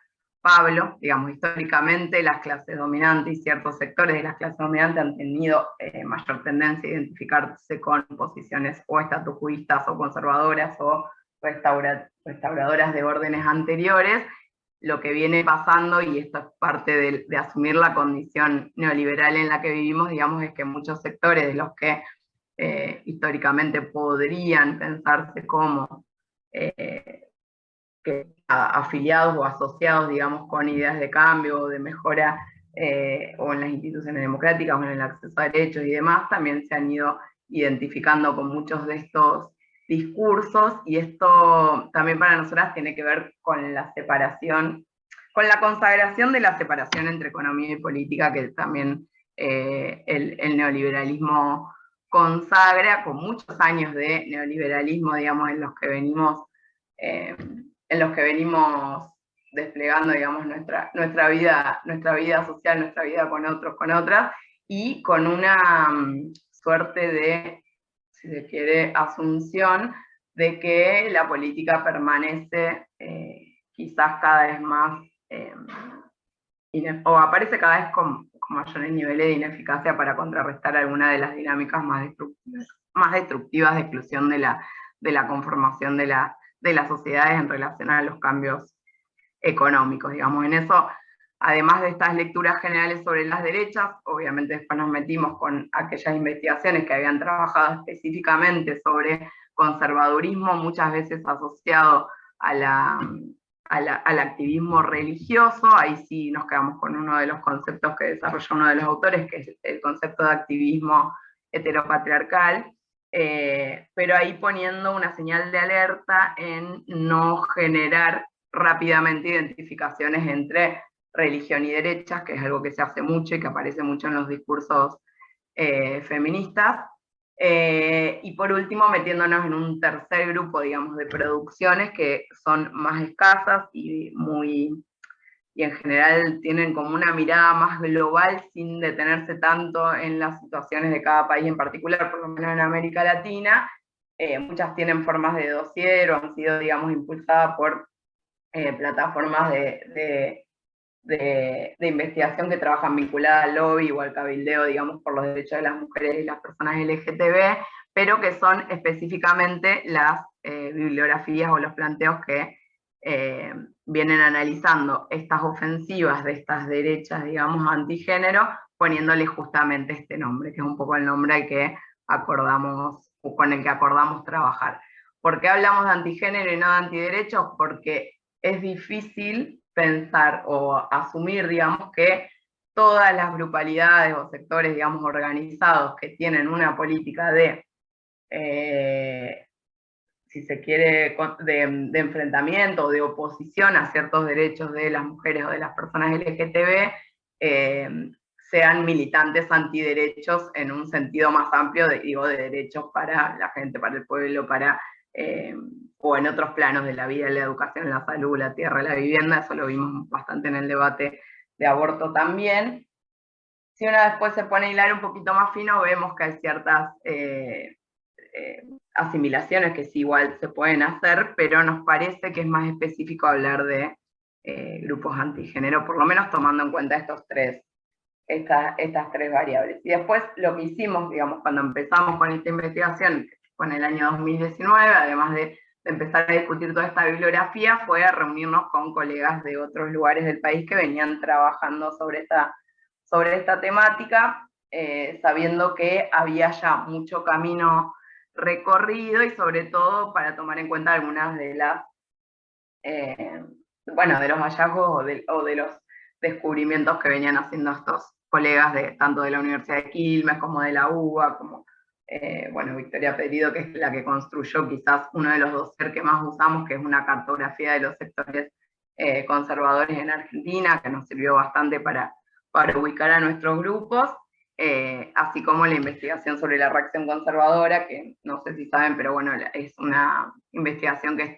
Pablo. Digamos, históricamente las clases dominantes y ciertos sectores de las clases dominantes han tenido mayor tendencia a identificarse con posiciones o estatucuistas o conservadoras o restauradoras de órdenes anteriores. Lo que viene pasando, y esto es parte de asumir la condición neoliberal en la que vivimos, digamos, es que muchos sectores de los que históricamente podrían pensarse como afiliados o asociados, digamos, con ideas de cambio o de mejora, o en las instituciones democráticas o en el acceso a derechos y demás, también se han ido identificando con muchos de estos discursos, y esto también para nosotras tiene que ver con la separación, con la consagración de la separación entre economía y política, que también el neoliberalismo consagra, con muchos años de neoliberalismo, digamos, en los que venimos desplegando, digamos, nuestra vida social, nuestra vida con otros, con otras, y con una suerte de, si se quiere, asunción de que la política permanece quizás cada vez más, o aparece cada vez con mayores niveles de ineficacia para contrarrestar alguna de las dinámicas más destructivas de exclusión de la conformación de las sociedades en relación a los cambios económicos. Digamos, en eso, además de estas lecturas generales sobre las derechas, obviamente después nos metimos con aquellas investigaciones que habían trabajado específicamente sobre conservadurismo, muchas veces asociado al activismo religioso. Ahí sí nos quedamos con uno de los conceptos que desarrolló uno de los autores, que es el concepto de activismo heteropatriarcal, pero ahí poniendo una señal de alerta en no generar rápidamente identificaciones entre religión y derechas, que es algo que se hace mucho y que aparece mucho en los discursos feministas. Y por último, metiéndonos en un tercer grupo, digamos, de producciones que son más escasas y en general tienen como una mirada más global, sin detenerse tanto en las situaciones de cada país en particular, por lo menos en América Latina. Muchas tienen formas de dossier o han sido, digamos, impulsadas por plataformas de investigación que trabajan vinculadas al lobby o al cabildeo, digamos, por los derechos de las mujeres y las personas LGTB, pero que son específicamente las bibliografías o los planteos que vienen analizando estas ofensivas de estas derechas, digamos, antigénero, poniéndole justamente este nombre, que es un poco el nombre al que acordamos, o con el que acordamos trabajar. ¿Por qué hablamos de antigénero y no de antiderechos? Porque es difícil pensar o asumir, digamos, que todas las grupalidades o sectores, digamos, organizados que tienen una política de, si se quiere, de enfrentamiento o de oposición a ciertos derechos de las mujeres o de las personas LGTB, sean militantes antiderechos en un sentido más amplio, de derechos para la gente, para el pueblo, o en otros planos de la vida, la educación, la salud, la tierra, la vivienda. Eso lo vimos bastante en el debate de aborto también. Si uno después se pone a hilar un poquito más fino, vemos que hay ciertas asimilaciones que sí igual se pueden hacer, pero nos parece que es más específico hablar de grupos antigénero, por lo menos tomando en cuenta estas tres variables. Y después lo que hicimos, digamos, cuando empezamos con esta investigación, con el año 2019, además de empezar a discutir toda esta bibliografía, fue a reunirnos con colegas de otros lugares del país que venían trabajando sobre esta temática, sabiendo que había ya mucho camino recorrido y sobre todo para tomar en cuenta algunas de las, bueno, de los hallazgos o de los descubrimientos que venían haciendo estos colegas tanto de la Universidad de Quilmes como de la UBA, como bueno, Victoria Pedido, que es la que construyó quizás uno de los dossiers que más usamos, que es una cartografía de los sectores conservadores en Argentina, que nos sirvió bastante para ubicar a nuestros grupos, así como la investigación sobre la reacción conservadora, que no sé si saben, pero bueno, es una investigación que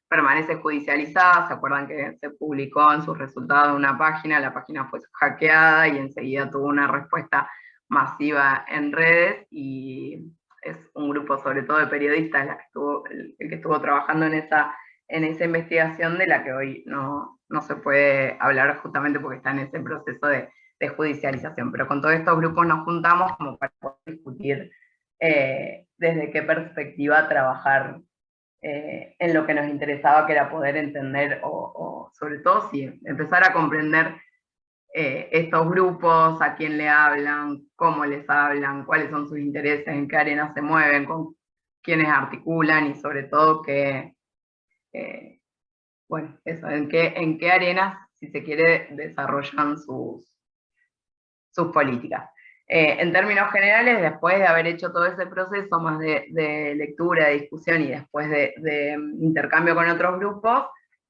permanece judicializada. Se acuerdan que se publicó en sus resultados una página, la página fue hackeada y enseguida tuvo una respuesta masiva en redes, y es un grupo sobre todo de periodistas el que estuvo trabajando en esa investigación, de la que hoy no se puede hablar justamente porque está en ese proceso de judicialización. Pero con todos estos grupos nos juntamos como para poder discutir desde qué perspectiva trabajar en lo que nos interesaba, que era poder entender, o sobre todo sí, empezar a comprender estos grupos, a quién le hablan, cómo les hablan, cuáles son sus intereses, en qué arenas se mueven, con quiénes articulan, y sobre todo bueno, eso, en qué arenas, si se quiere, desarrollan sus políticas. En términos generales, después de haber hecho todo ese proceso más de lectura, de discusión y después de intercambio con otros grupos,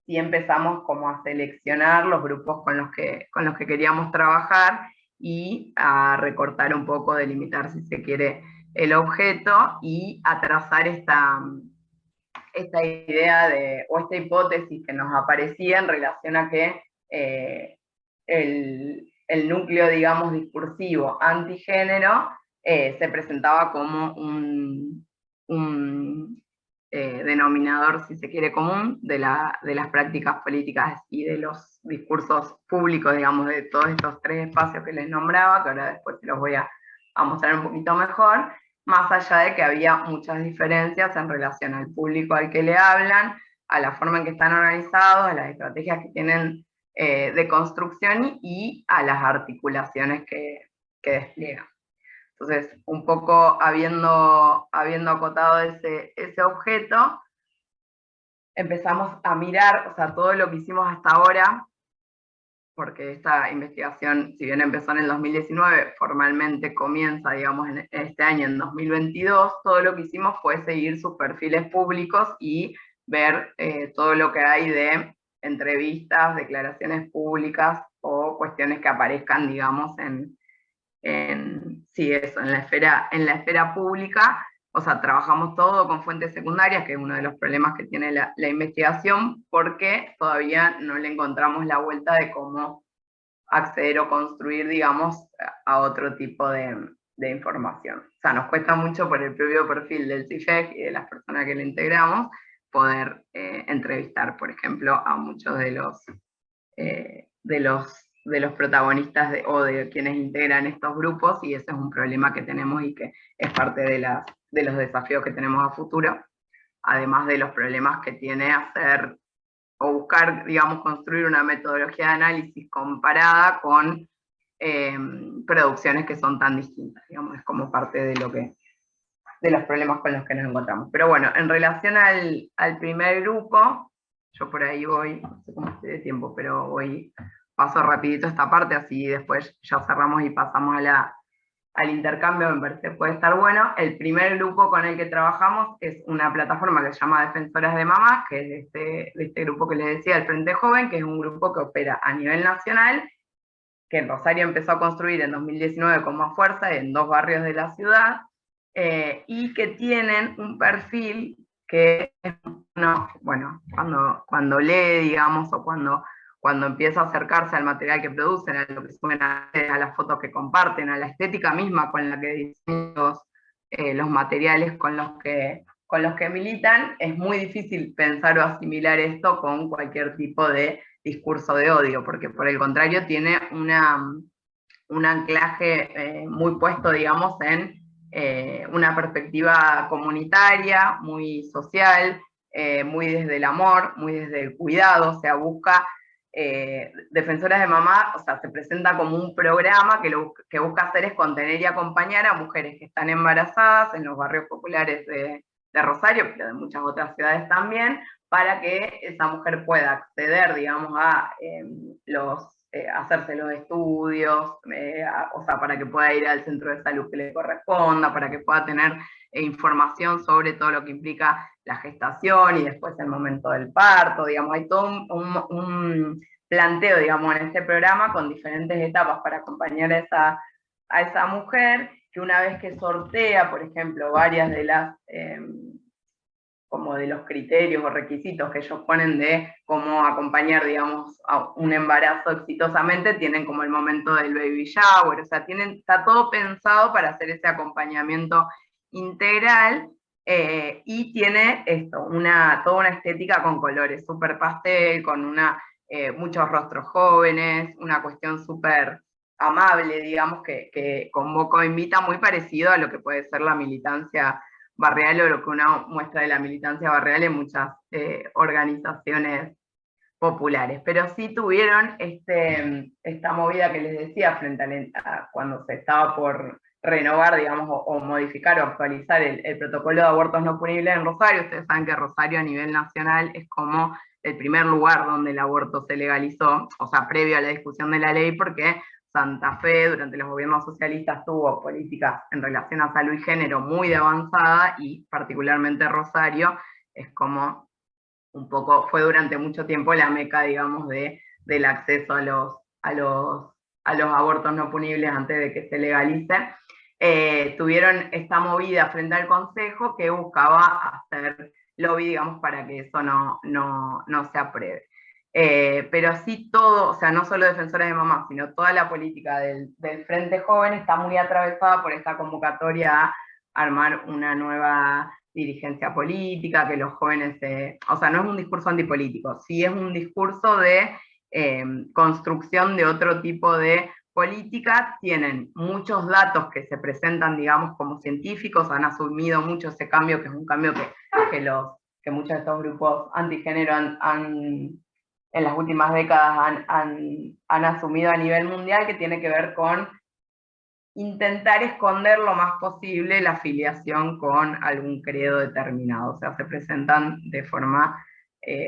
sí empezamos como a seleccionar los grupos con los que queríamos trabajar y a recortar un poco, delimitar, si se quiere, el objeto, y a trazar esta idea o esta hipótesis que nos aparecía en relación a que el núcleo, digamos, discursivo antigénero se presentaba como un denominador, si se quiere, común de las prácticas políticas y de los discursos públicos, digamos, de todos estos tres espacios que les nombraba, que ahora después se los voy a mostrar un poquito mejor, más allá de que había muchas diferencias en relación al público al que le hablan, a la forma en que están organizados, a las estrategias que tienen de construcción y a las articulaciones que despliegan. Entonces, un poco habiendo acotado ese objeto, empezamos a mirar, o sea, todo lo que hicimos hasta ahora, porque esta investigación, si bien empezó en el 2019, formalmente comienza, digamos, en este año, en 2022, todo lo que hicimos fue seguir sus perfiles públicos y ver todo lo que hay de entrevistas, declaraciones públicas o cuestiones que aparezcan, digamos, sí, eso, en la esfera pública. O sea, trabajamos todo con fuentes secundarias, que es uno de los problemas que tiene la investigación, porque todavía no le encontramos la vuelta de cómo acceder o construir, digamos, a otro tipo de información. O sea, nos cuesta mucho, por el propio perfil del CIFEC y de las personas que le integramos, poder entrevistar, por ejemplo, a muchos de los protagonistas o de quienes integran estos grupos, y ese es un problema que tenemos y que es parte de los desafíos que tenemos a futuro, además de los problemas que tiene hacer o buscar, digamos, construir una metodología de análisis comparada con producciones que son tan distintas, digamos, es como parte de los problemas con los que nos encontramos. Pero bueno, en relación al primer grupo, yo por ahí voy, no sé cómo estoy de tiempo, pero paso rapidito esta parte, así después ya cerramos y pasamos al intercambio, me parece que puede estar bueno. El primer grupo con el que trabajamos es una plataforma que se llama Defensoras de Mamás, que es de este grupo que les decía, el Frente Joven, que es un grupo que opera a nivel nacional, que en Rosario empezó a construir en 2019 con más fuerza en 2 barrios de la ciudad, y que tienen un perfil que, bueno, cuando lee, digamos, o cuando empieza a acercarse al material que producen, a lo que suben a las fotos que comparten, a la estética misma con la que diseñan los materiales con los que militan, es muy difícil pensar o asimilar esto con cualquier tipo de discurso de odio, porque por el contrario tiene un anclaje muy puesto, digamos, en una perspectiva comunitaria, muy social, muy desde el amor, muy desde el cuidado, o sea, busca Defensoras de Mamá, o sea, se presenta como un programa que lo que busca hacer es contener y acompañar a mujeres que están embarazadas en los barrios populares de Rosario, pero de muchas otras ciudades también, para que esa mujer pueda acceder, digamos, a hacerse los estudios, o sea, para que pueda ir al centro de salud que le corresponda, para que pueda tener información sobre todo lo que implica la gestación y después el momento del parto, digamos, hay todo un planteo, digamos, en este programa con diferentes etapas para acompañar a esa mujer, que una vez que sortea, por ejemplo, varias de las como de los criterios o requisitos que ellos ponen de cómo acompañar, digamos, a un embarazo exitosamente, tienen como el momento del baby shower, o sea, está todo pensado para hacer ese acompañamiento integral, y tiene esto, toda una estética con colores súper pastel, con muchos rostros jóvenes, una cuestión súper amable, digamos, que convoca o invita, muy parecido a lo que puede ser la militancia barrial o lo que una muestra de la militancia barrial en muchas organizaciones populares. Pero sí tuvieron esta movida que les decía frente a cuando se estaba por renovar, digamos, o modificar o actualizar el protocolo de abortos no punibles en Rosario. Ustedes saben que Rosario a nivel nacional es como el primer lugar donde el aborto se legalizó, o sea, previo a la discusión de la ley, porque Santa Fe durante los gobiernos socialistas tuvo políticas en relación a salud y género muy de avanzada, y particularmente Rosario es como un poco, fue durante mucho tiempo la meca, digamos, del acceso a los abortos no punibles antes de que se legalice. Tuvieron esta movida frente al Consejo que buscaba hacer lobby, digamos, para que eso no se apruebe. Pero sí todo, o sea, no solo Defensoras de Mamá, sino toda la política del Frente Joven está muy atravesada por esta convocatoria a armar una nueva dirigencia política, que los jóvenes, o sea, no es un discurso antipolítico, sí es un discurso de construcción de otro tipo de política. Tienen muchos datos que se presentan, digamos, como científicos, han asumido mucho ese cambio, que es un cambio que muchos de estos grupos antigénero en las últimas décadas han asumido a nivel mundial, que tiene que ver con intentar esconder lo más posible la afiliación con algún credo determinado, o sea, se presentan de forma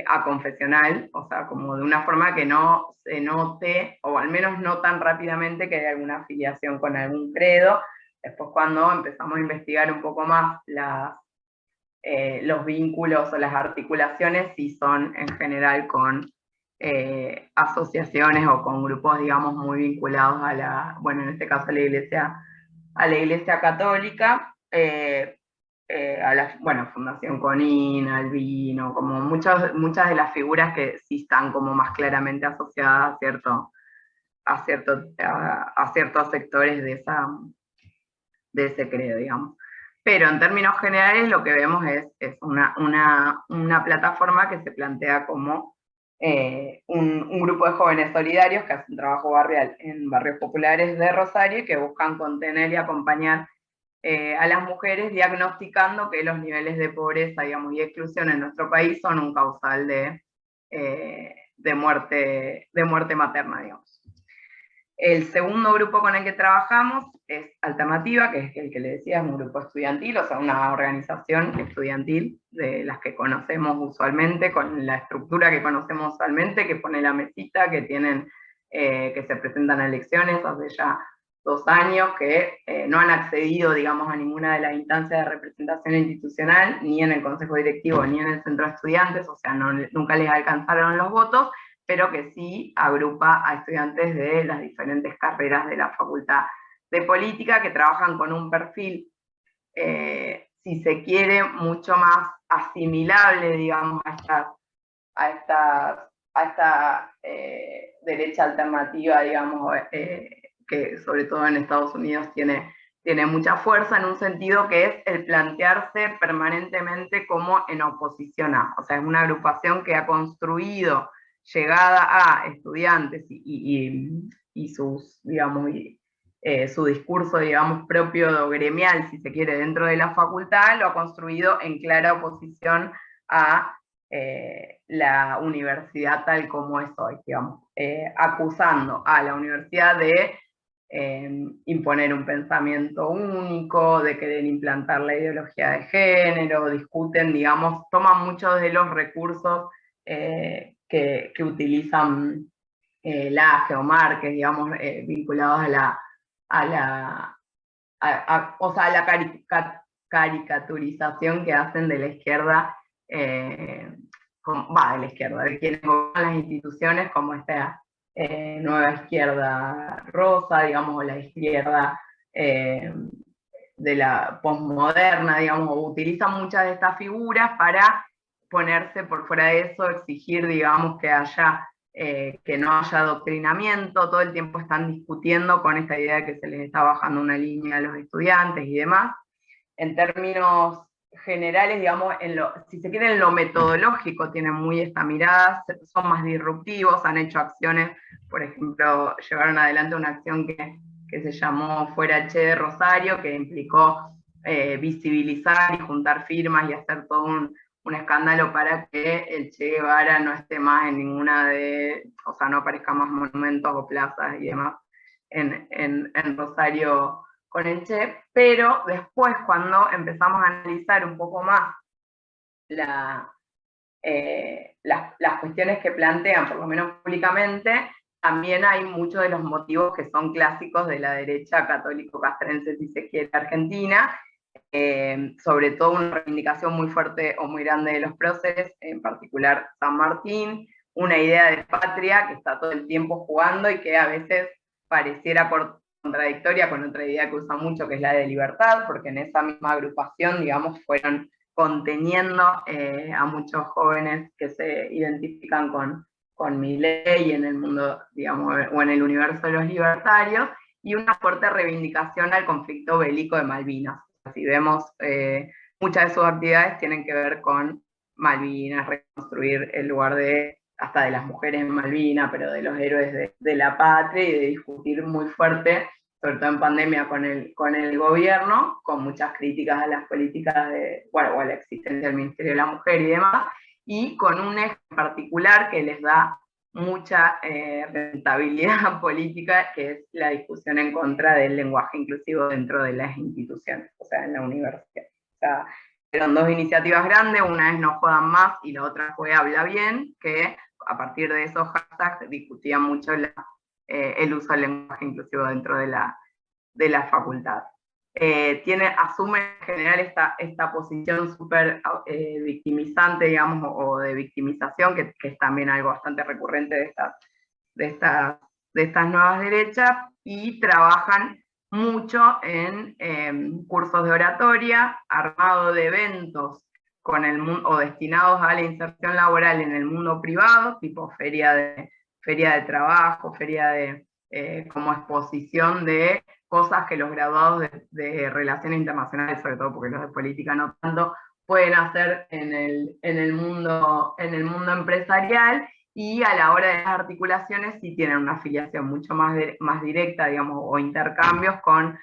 aconfesional, o sea, como de una forma que no se note, o al menos no tan rápidamente, que hay alguna afiliación con algún credo. Después, cuando empezamos a investigar un poco más los vínculos o las articulaciones, sí son en general con asociaciones o con grupos, digamos, muy vinculados bueno, en este caso a la Iglesia Católica, a la Fundación Conin, al vino, como muchas de las figuras que sí están como más claramente asociadas a ciertos sectores de ese credo, digamos. Pero en términos generales lo que vemos es una plataforma que se plantea como un grupo de jóvenes solidarios que hacen trabajo barrial en barrios populares de Rosario y que buscan contener y acompañar a las mujeres, diagnosticando que los niveles de pobreza, digamos, y exclusión en nuestro país son un causal de muerte materna, digamos. El segundo grupo con el que trabajamos es Alternativa, que es el que le decía, es un grupo estudiantil, o sea, una organización estudiantil de las que conocemos usualmente, con la estructura que conocemos usualmente, que pone la mesita, que se presentan a elecciones hace ya 2 años, que no han accedido, digamos, a ninguna de las instancias de representación institucional, ni en el consejo directivo, ni en el centro de estudiantes, o sea, nunca les alcanzaron los votos, pero que sí agrupa a estudiantes de las diferentes carreras de la Facultad de Política, que trabajan con un perfil, si se quiere, mucho más asimilable, digamos, a esta derecha alternativa, digamos, que sobre todo en Estados Unidos tiene mucha fuerza, en un sentido que es el plantearse permanentemente como en oposición a, o sea, es una agrupación que ha construido llegada a estudiantes y sus, digamos, su discurso, digamos, propio gremial, si se quiere, dentro de la facultad, lo ha construido en clara oposición a la universidad tal como es hoy, digamos, acusando a la universidad de imponer un pensamiento único, de querer implantar la ideología de género, discuten, digamos, toman muchos de los recursos que utilizan Laje o Márquez, digamos, vinculados o sea, a la caricaturización que hacen de la izquierda, de la izquierda, de quienes gobiernan las instituciones, como esta nueva izquierda rosa, digamos, o la izquierda de la posmoderna, digamos, utilizan muchas de estas figuras para ponerse por fuera de eso, exigir, digamos, que haya que no haya adoctrinamiento, todo el tiempo están discutiendo con esta idea de que se les está bajando una línea a los estudiantes y demás. En términos generales, digamos, si se quiere en lo metodológico, tienen muy esta mirada, son más disruptivos, han hecho acciones, por ejemplo, llevaron adelante una acción que se llamó Fuera Che de Rosario, que implicó visibilizar y juntar firmas y hacer todo un escándalo para que el Che Guevara no esté más en ninguna o sea, no aparezca más monumentos o plazas y demás en Rosario con el Che, pero después cuando empezamos a analizar un poco más las cuestiones que plantean, por lo menos públicamente, también hay muchos de los motivos que son clásicos de la derecha católico-castrense, si se quiere, argentina, sobre todo una reivindicación muy fuerte o muy grande de los próceres, en particular San Martín, una idea de patria que está todo el tiempo jugando y que a veces pareciera contradictoria con otra idea que usa mucho, que es la de libertad, porque en esa misma agrupación, digamos, fueron conteniendo a muchos jóvenes que se identifican con Milei en el mundo, digamos, o en el universo de los libertarios, y una fuerte reivindicación al conflicto bélico de Malvinas. Si vemos, muchas de sus actividades tienen que ver con Malvinas, reconstruir el lugar hasta de las mujeres en Malvinas, pero de los héroes de la patria, y de discutir muy fuerte, sobre todo en pandemia con el gobierno, con muchas críticas a las políticas o a la existencia del Ministerio de la Mujer y demás, y con un eje particular que les da mucha rentabilidad política, que es la discusión en contra del lenguaje inclusivo dentro de las instituciones, o sea, en la universidad. O sea, fueron dos iniciativas grandes, una es No Jodan Más y la otra fue Habla Bien, que a partir de esos hashtags discutían mucho el uso del lenguaje inclusivo dentro de la facultad. Asume en general esta posición súper victimizante, digamos, o de victimización, que es también algo bastante recurrente de estas nuevas derechas, y trabajan mucho en cursos de oratoria, armado de eventos con el mundo, o destinados a la inserción laboral en el mundo privado, tipo feria de trabajo, feria como exposición de cosas que los graduados de relaciones internacionales, sobre todo porque los de política no tanto, pueden hacer en el mundo empresarial, y a la hora de las articulaciones sí tienen una afiliación mucho más directa, digamos, o intercambios con,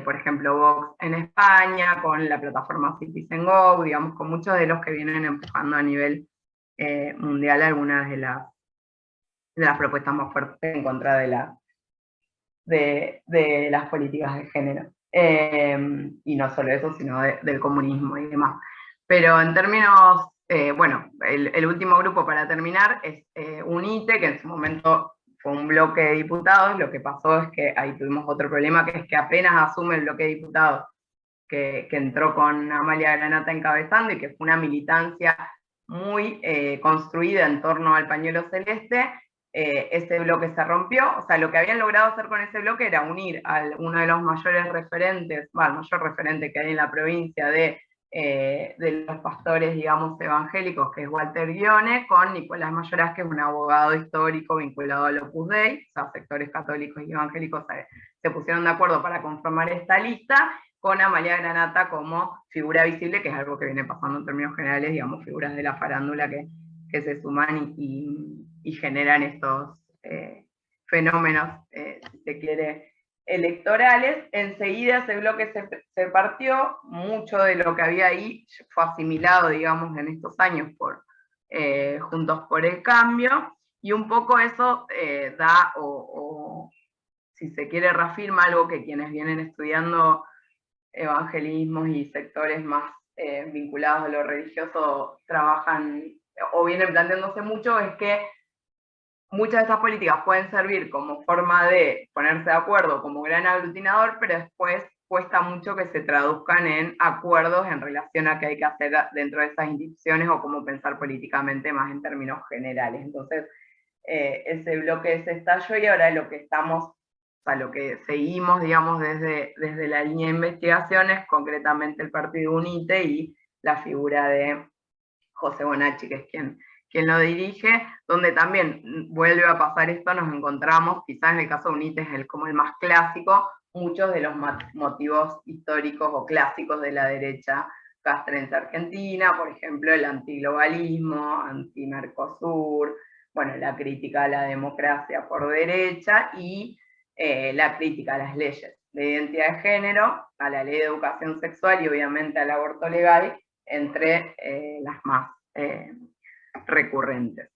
por ejemplo, Vox en España, con la plataforma Citizen Go, digamos, con muchos de los que vienen empujando a nivel mundial algunas de las propuestas más fuertes en contra de las políticas de género. Y no solo eso, sino del comunismo y demás. Pero en términos, bueno, el último grupo para terminar es UNITE, que en su momento fue un bloque de diputados. Lo que pasó es que ahí tuvimos otro problema, que es que apenas asume el bloque de diputados, que entró con Amalia Granata encabezando, y que fue una militancia muy construida en torno al pañuelo celeste, ese bloque se rompió. O sea, lo que habían logrado hacer con ese bloque era unir a uno de los mayores referentes, el mayor referente que hay en la provincia de los pastores, digamos, evangélicos, que es Walter Guione, con Nicolás Mayoraz, que es un abogado histórico vinculado al Opus Dei. O sea, sectores católicos y evangélicos se pusieron de acuerdo para conformar esta lista, con Amalia Granata como figura visible, que es algo que viene pasando en términos generales, digamos, figuras de la farándula que se suman y generan estos fenómenos, si se quiere, electorales. Enseguida ese bloque se partió, mucho de lo que había ahí fue asimilado, digamos, en estos años por Juntos por el Cambio, y un poco eso da, si se quiere, reafirma algo que quienes vienen estudiando evangelismos y sectores más vinculados a lo religioso trabajan o vienen planteándose mucho, es que muchas de estas políticas pueden servir como forma de ponerse de acuerdo como gran aglutinador, pero después cuesta mucho que se traduzcan en acuerdos en relación a qué hay que hacer dentro de esas instituciones o cómo pensar políticamente más en términos generales. Entonces, ese bloque se estalló y ahora lo que estamos, o sea, lo que seguimos, digamos, desde la línea de investigaciones, concretamente el Partido UNITE y la figura de José Bonacci, que es quien lo dirige, donde también vuelve a pasar esto, nos encontramos, quizás en el caso de UNITE es como el más clásico, muchos de los motivos históricos o clásicos de la derecha castrense argentina, por ejemplo, el antiglobalismo, anti-Mercosur, bueno, la crítica a la democracia por derecha y la crítica a las leyes de identidad de género, a la ley de educación sexual y obviamente al aborto legal, entre las más recurrentes.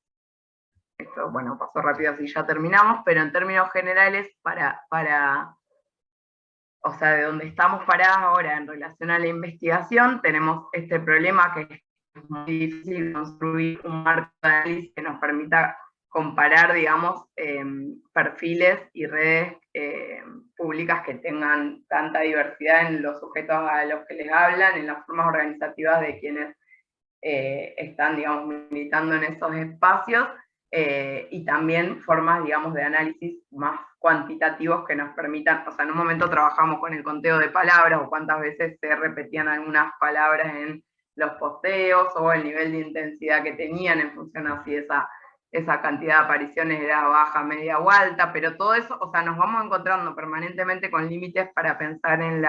Esto, bueno, pasó rápido así ya terminamos, pero en términos generales, o sea, de donde estamos paradas ahora en relación a la investigación, tenemos este problema que es muy difícil construir un marco de análisis que nos permita comparar, digamos, perfiles y redes públicas que tengan tanta diversidad en los sujetos a los que les hablan, en las formas organizativas de quienes están, digamos, militando en esos espacios, y también formas, digamos, de análisis más cuantitativos que nos permitan, o sea, en un momento trabajamos con el conteo de palabras, o cuántas veces se repetían algunas palabras en los posteos, o el nivel de intensidad que tenían en función así esa cantidad de apariciones era baja, media o alta, pero todo eso, o sea, nos vamos encontrando permanentemente con límites para pensar en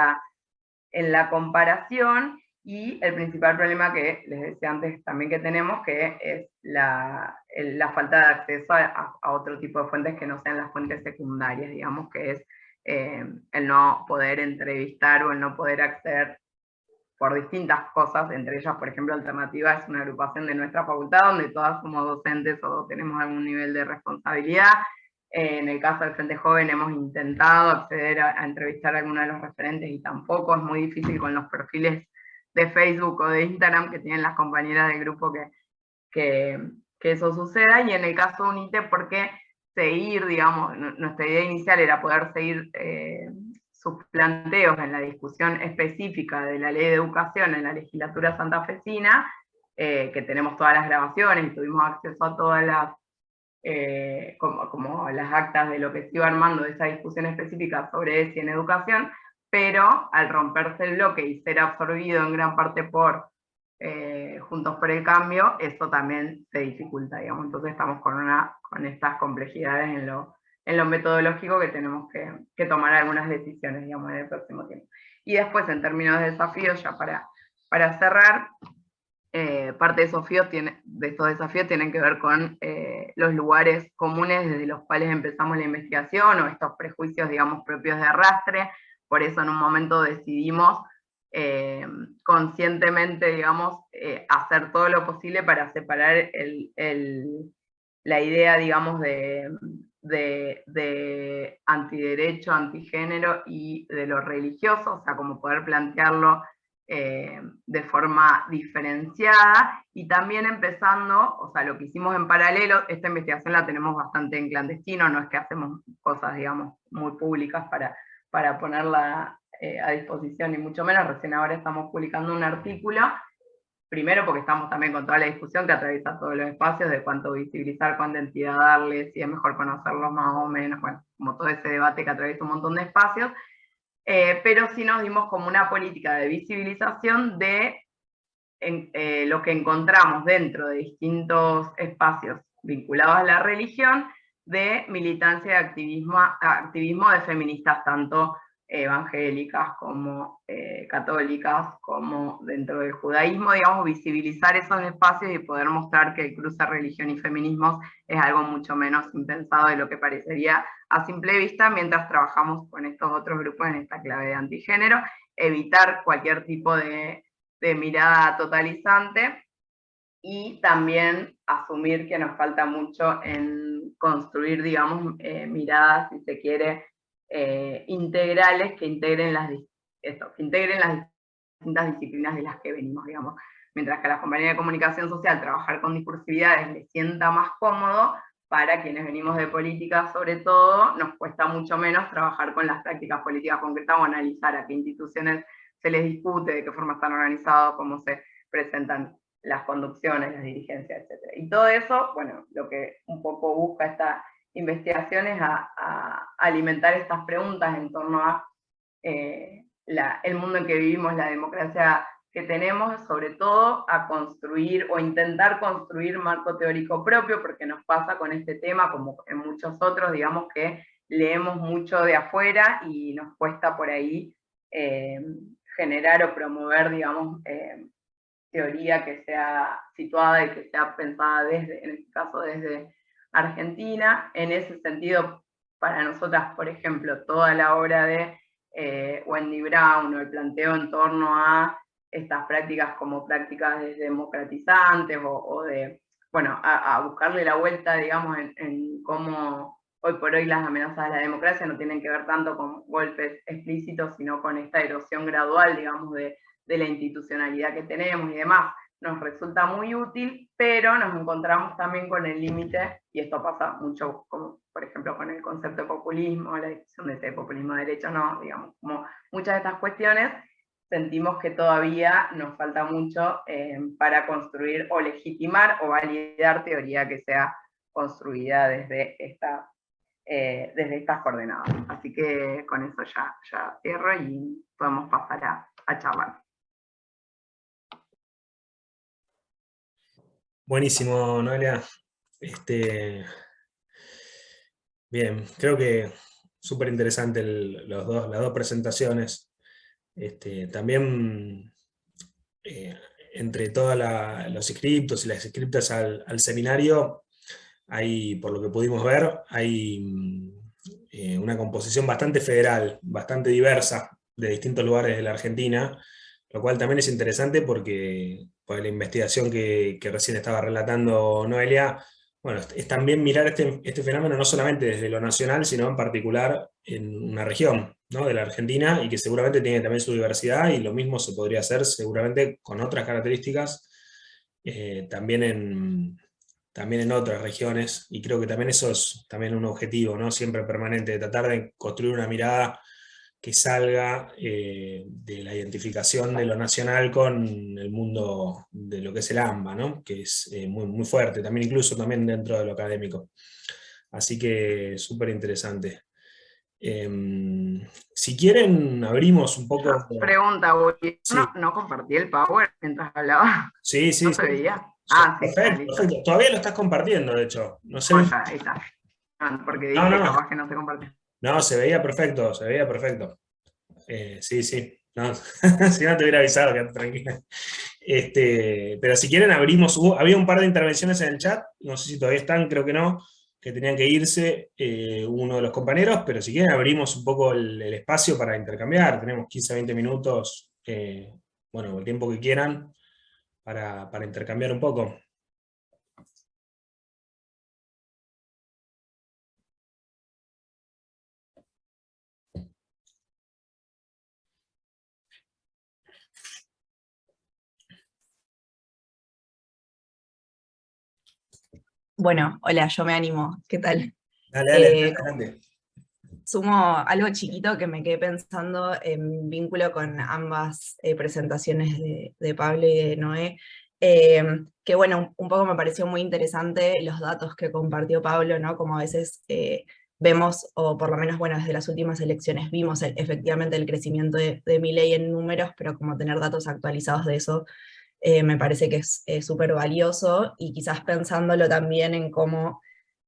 la comparación, y el principal problema que les decía antes también que tenemos, que es la falta de acceso a otro tipo de fuentes que no sean las fuentes secundarias, digamos, que es el no poder entrevistar o el no poder acceder por distintas cosas, entre ellas, por ejemplo, Alternativa es una agrupación de nuestra facultad donde todas somos docentes o tenemos algún nivel de responsabilidad. En el caso del Frente Joven hemos intentado acceder a entrevistar a algunos de los referentes y tampoco, es muy difícil con los perfiles de Facebook o de Instagram que tienen las compañeras del grupo que eso suceda, y en el caso de UNITE, porque seguir, digamos, nuestra idea inicial era poder seguir sus planteos en la discusión específica de la ley de educación en la legislatura santafesina, que tenemos todas las grabaciones y tuvimos acceso a todas las como las actas de lo que se iba armando de esa discusión específica sobre ESI en educación, pero al romperse el bloque y ser absorbido en gran parte por Juntos por el Cambio, eso también se dificulta, digamos. Entonces estamos con estas complejidades en lo metodológico que tenemos que tomar algunas decisiones, digamos, en el próximo tiempo. Y después, en términos de desafíos, ya para cerrar, parte de estos desafíos tienen que ver con los lugares comunes desde los cuales empezamos la investigación, o estos prejuicios, digamos, propios de arrastre. Por eso en un momento decidimos conscientemente, digamos, hacer todo lo posible para separar la idea, digamos, de antiderecho, antigénero y de lo religioso, o sea, como poder plantearlo de forma diferenciada, y también empezando, o sea, lo que hicimos en paralelo, esta investigación la tenemos bastante en clandestino, no es que hacemos cosas, digamos, muy públicas para ponerla a disposición, ni mucho menos. Recién ahora estamos publicando un artículo, primero porque estamos también con toda la discusión que atraviesa todos los espacios de cuánto visibilizar, cuánta entidad darle, si es mejor conocerlos más o menos, bueno, como todo ese debate que atraviesa un montón de espacios, pero sí nos dimos como una política de visibilización de lo que encontramos dentro de distintos espacios vinculados a la religión, de militancia y activismo de feministas, tanto evangélicas como católicas, como dentro del judaísmo, digamos, visibilizar esos espacios y poder mostrar que el cruce religión y feminismos es algo mucho menos impensado de lo que parecería a simple vista, mientras trabajamos con estos otros grupos en esta clave de antigénero, evitar cualquier tipo de mirada totalizante, y también asumir que nos falta mucho en construir, digamos, miradas, si se quiere, integrales que integren las distintas disciplinas de las que venimos, digamos. Mientras que a las compañías de comunicación social trabajar con discursividades les sienta más cómodo, para quienes venimos de política sobre todo, nos cuesta mucho menos trabajar con las prácticas políticas concretas o analizar a qué instituciones se les discute, de qué forma están organizados, cómo se presentan las conducciones, las dirigencias, etc. Y todo eso, bueno, lo que un poco busca esta investigación es a alimentar estas preguntas en torno a el mundo en que vivimos, la democracia que tenemos, sobre todo a construir o intentar construir marco teórico propio, porque nos pasa con este tema, como en muchos otros, digamos que leemos mucho de afuera y nos cuesta por ahí generar o promover, digamos, teoría que sea situada y que sea pensada desde, en este caso, desde Argentina. En ese sentido, para nosotras, por ejemplo, toda la obra de Wendy Brown o el planteo en torno a estas prácticas como prácticas democratizantes o de, bueno, a buscarle la vuelta, digamos, en cómo hoy por hoy las amenazas a la democracia no tienen que ver tanto con golpes explícitos, sino con esta erosión gradual, digamos, de la institucionalidad que tenemos y demás, nos resulta muy útil, pero nos encontramos también con el límite, y esto pasa mucho, como por ejemplo con el concepto de populismo, la discusión de ese populismo de derecha, no, digamos, como muchas de estas cuestiones, sentimos que todavía nos falta mucho para construir o legitimar o validar teoría que sea construida desde estas coordenadas. Así que con eso ya cierro y podemos pasar a charlar. Buenísimo, Noelia. Bien, creo que súper interesante las dos presentaciones. También entre todos los inscriptos y las inscriptas al seminario, hay, por lo que pudimos ver, hay una composición bastante federal, bastante diversa de distintos lugares de la Argentina, lo cual también es interesante porque por la investigación que recién estaba relatando Noelia, bueno, es también mirar este fenómeno no solamente desde lo nacional, sino en particular en una región, ¿no?, de la Argentina, y que seguramente tiene también su diversidad, y lo mismo se podría hacer seguramente con otras características, también en otras regiones, y creo que también eso es también un objetivo, ¿no?, siempre permanente, de tratar de construir una mirada que salga de la identificación de lo nacional con el mundo de lo que es el AMBA, ¿no?, que es muy, muy fuerte, también incluso también dentro de lo académico. Así que súper interesante. Si quieren, abrimos un poco... Pregunta, Sí. no compartí el Power mientras hablaba. Sí, sí, ¿No sí. se veía? Ah, sí, está Perfecto, listo. perfecto. Todavía lo estás compartiendo, de hecho. No sé. Ahí está. Porque dije No. capaz que no se compartió. No, se veía perfecto, se veía perfecto. Sí, sí. No, si no te hubiera avisado, quédate tranquila. Pero si quieren abrimos, había un par de intervenciones en el chat, no sé si todavía están, creo que no, que tenían que irse uno de los compañeros, pero si quieren abrimos un poco el espacio para intercambiar, tenemos 15 a 20 minutos, bueno, el tiempo que quieran, para intercambiar un poco. Bueno, hola, yo me animo. ¿Qué tal? Dale, adelante. Sumo algo chiquito que me quedé pensando en vínculo con ambas presentaciones de Pablo y de Noé, que bueno, un poco me pareció muy interesante los datos que compartió Pablo, ¿no? Como a veces vemos, o por lo menos, bueno, desde las últimas elecciones vimos efectivamente el crecimiento de Milei en números, pero como tener datos actualizados de eso me parece que es súper valioso, y quizás pensándolo también en cómo,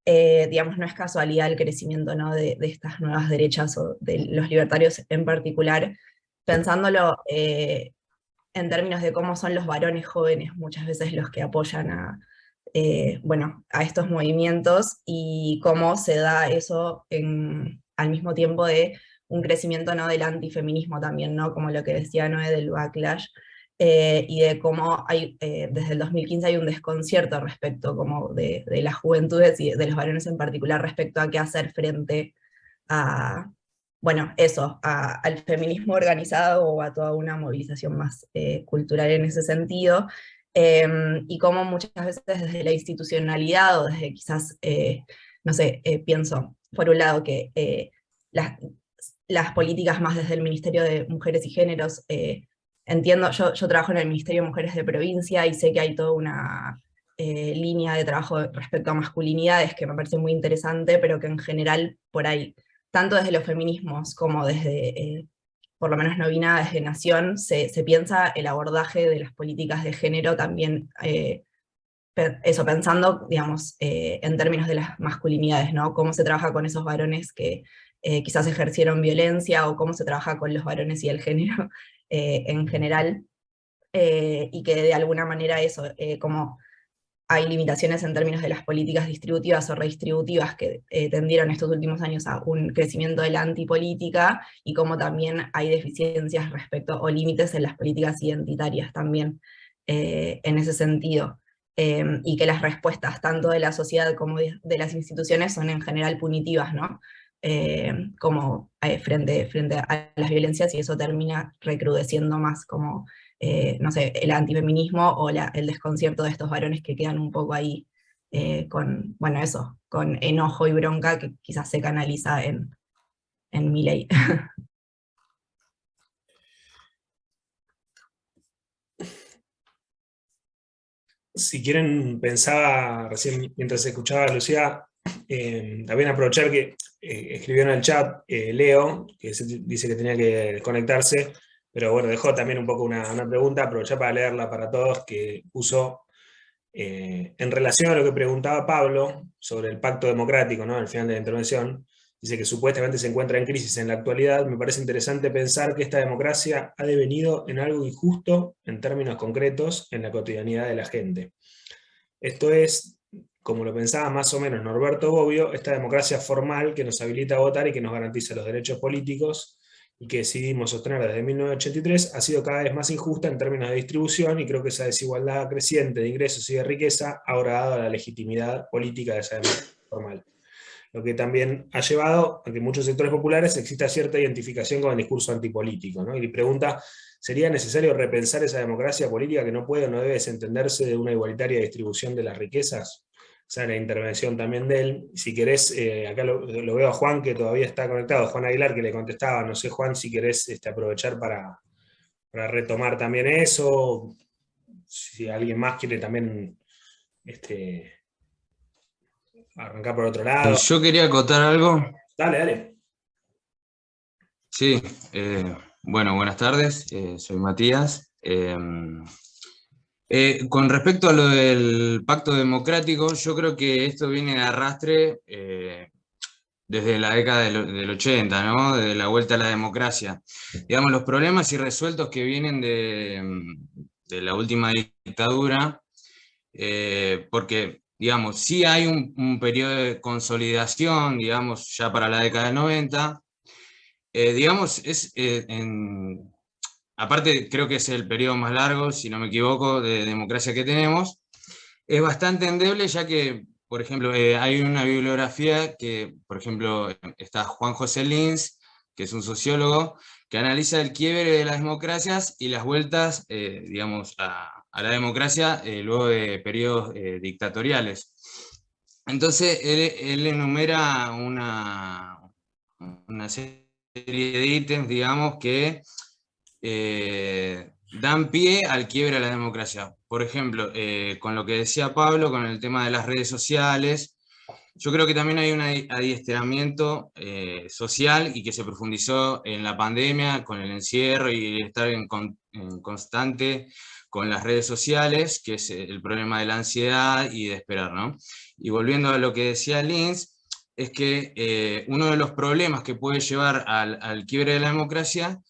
digamos, no es casualidad el crecimiento, ¿no?, de estas nuevas derechas o de los libertarios en particular, pensándolo en términos de cómo son los varones jóvenes muchas veces los que apoyan bueno, a estos movimientos, y cómo se da eso al mismo tiempo de un crecimiento, ¿no?, del antifeminismo también, ¿no?, como lo que decía Noé del backlash, y de cómo hay, desde el 2015 hay un desconcierto respecto como de las juventudes y de los varones en particular respecto a qué hacer frente a, bueno, eso, al feminismo organizado o a toda una movilización más cultural en ese sentido, y cómo muchas veces desde la institucionalidad o desde quizás, no sé, pienso, por un lado, que las políticas más desde el Ministerio de Mujeres y Géneros, entiendo, yo trabajo en el Ministerio de Mujeres de provincia y sé que hay toda una línea de trabajo respecto a masculinidades que me parece muy interesante, pero que en general por ahí, tanto desde los feminismos como desde, por lo menos no binadas, desde Nación, se piensa el abordaje de las políticas de género también, eso, pensando, digamos, en términos de las masculinidades, ¿no? Cómo se trabaja con esos varones que quizás ejercieron violencia, o cómo se trabaja con los varones y el género en general, y que de alguna manera eso, como hay limitaciones en términos de las políticas distributivas o redistributivas que tendieron estos últimos años a un crecimiento de la antipolítica, y como también hay deficiencias respecto o límites en las políticas identitarias también en ese sentido. Y que las respuestas tanto de la sociedad como de las instituciones son en general punitivas, ¿no? Como frente a las violencias, y eso termina recrudeciendo más como no sé, el antifeminismo o el desconcierto de estos varones que quedan un poco ahí con, bueno, eso, con enojo y bronca que quizás se canaliza en Milei. Si quieren, pensaba recién mientras escuchaba a Lucía, también aprovechar que escribió en el chat Leo, que dice que tenía que conectarse, pero bueno, dejó también un poco una pregunta, aprovechar para leerla para todos, que puso en relación a lo que preguntaba Pablo sobre el pacto democrático, ¿no? Al final de la intervención. Dice que supuestamente se encuentra en crisis en la actualidad. Me parece interesante pensar que esta democracia ha devenido en algo injusto en términos concretos en la cotidianidad de la gente. Esto es, como lo pensaba más o menos Norberto Bobbio, esta democracia formal que nos habilita a votar y que nos garantiza los derechos políticos y que decidimos sostener desde 1983, ha sido cada vez más injusta en términos de distribución, y creo que esa desigualdad creciente de ingresos y de riqueza ha dado la legitimidad política de esa democracia formal, lo que también ha llevado a que en muchos sectores populares exista cierta identificación con el discurso antipolítico, ¿no? Y pregunta, ¿sería necesario repensar esa democracia política que no puede o no debe desentenderse de una igualitaria distribución de las riquezas? Esa es la intervención también de él. Si querés, acá lo veo a Juan, que todavía está conectado, Juan Aguilar, que le contestaba. No sé, Juan, si querés aprovechar para retomar también eso, si alguien más quiere también arrancar por otro lado. Yo quería acotar algo. Dale, dale. Sí, bueno, buenas tardes, soy Matías. Con respecto a lo del pacto democrático, yo creo que esto viene de arrastre desde la década del 80, ¿no? Desde la vuelta a la democracia. Digamos, los problemas irresueltos que vienen de la última dictadura, porque, digamos, sí hay un periodo de consolidación, digamos, ya para la década del 90, digamos, aparte creo que es el periodo más largo, si no me equivoco, de democracia que tenemos, es bastante endeble, ya que, por ejemplo, hay una bibliografía que, por ejemplo, está Juan José Lins, que es un sociólogo, que analiza el quiebre de las democracias y las vueltas, digamos, a la democracia luego de periodos dictatoriales. Entonces, él enumera una serie de ítems, digamos, que dan pie al quiebre de la democracia. Por ejemplo, con lo que decía Pablo, con el tema de las redes sociales, yo creo que también hay un adiestramiento social, y que se profundizó en la pandemia, con el encierro y estar en constante con las redes sociales, que es el problema de la ansiedad y de esperar, ¿no? Y volviendo a lo que decía Lins, es que uno de los problemas que puede llevar al quiebre de la democracia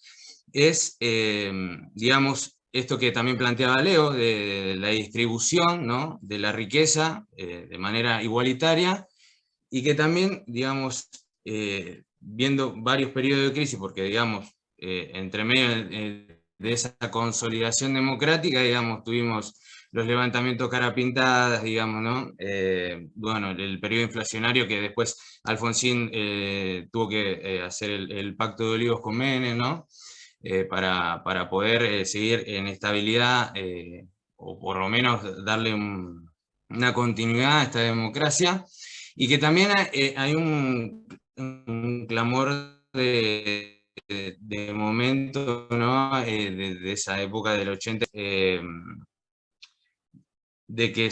es, digamos, esto que también planteaba Leo, de la distribución, ¿no?, de la riqueza de manera igualitaria, y que también, digamos, viendo varios periodos de crisis, porque, digamos, entre medio esa consolidación democrática, digamos, tuvimos los levantamientos cara pintadas, digamos, ¿no? Bueno, el periodo inflacionario que después Alfonsín tuvo que hacer el pacto de olivos con Menem, ¿no? Para poder seguir en estabilidad, o por lo menos darle una continuidad a esta democracia, y que también hay un clamor de momento, ¿no? De esa época del 80, de que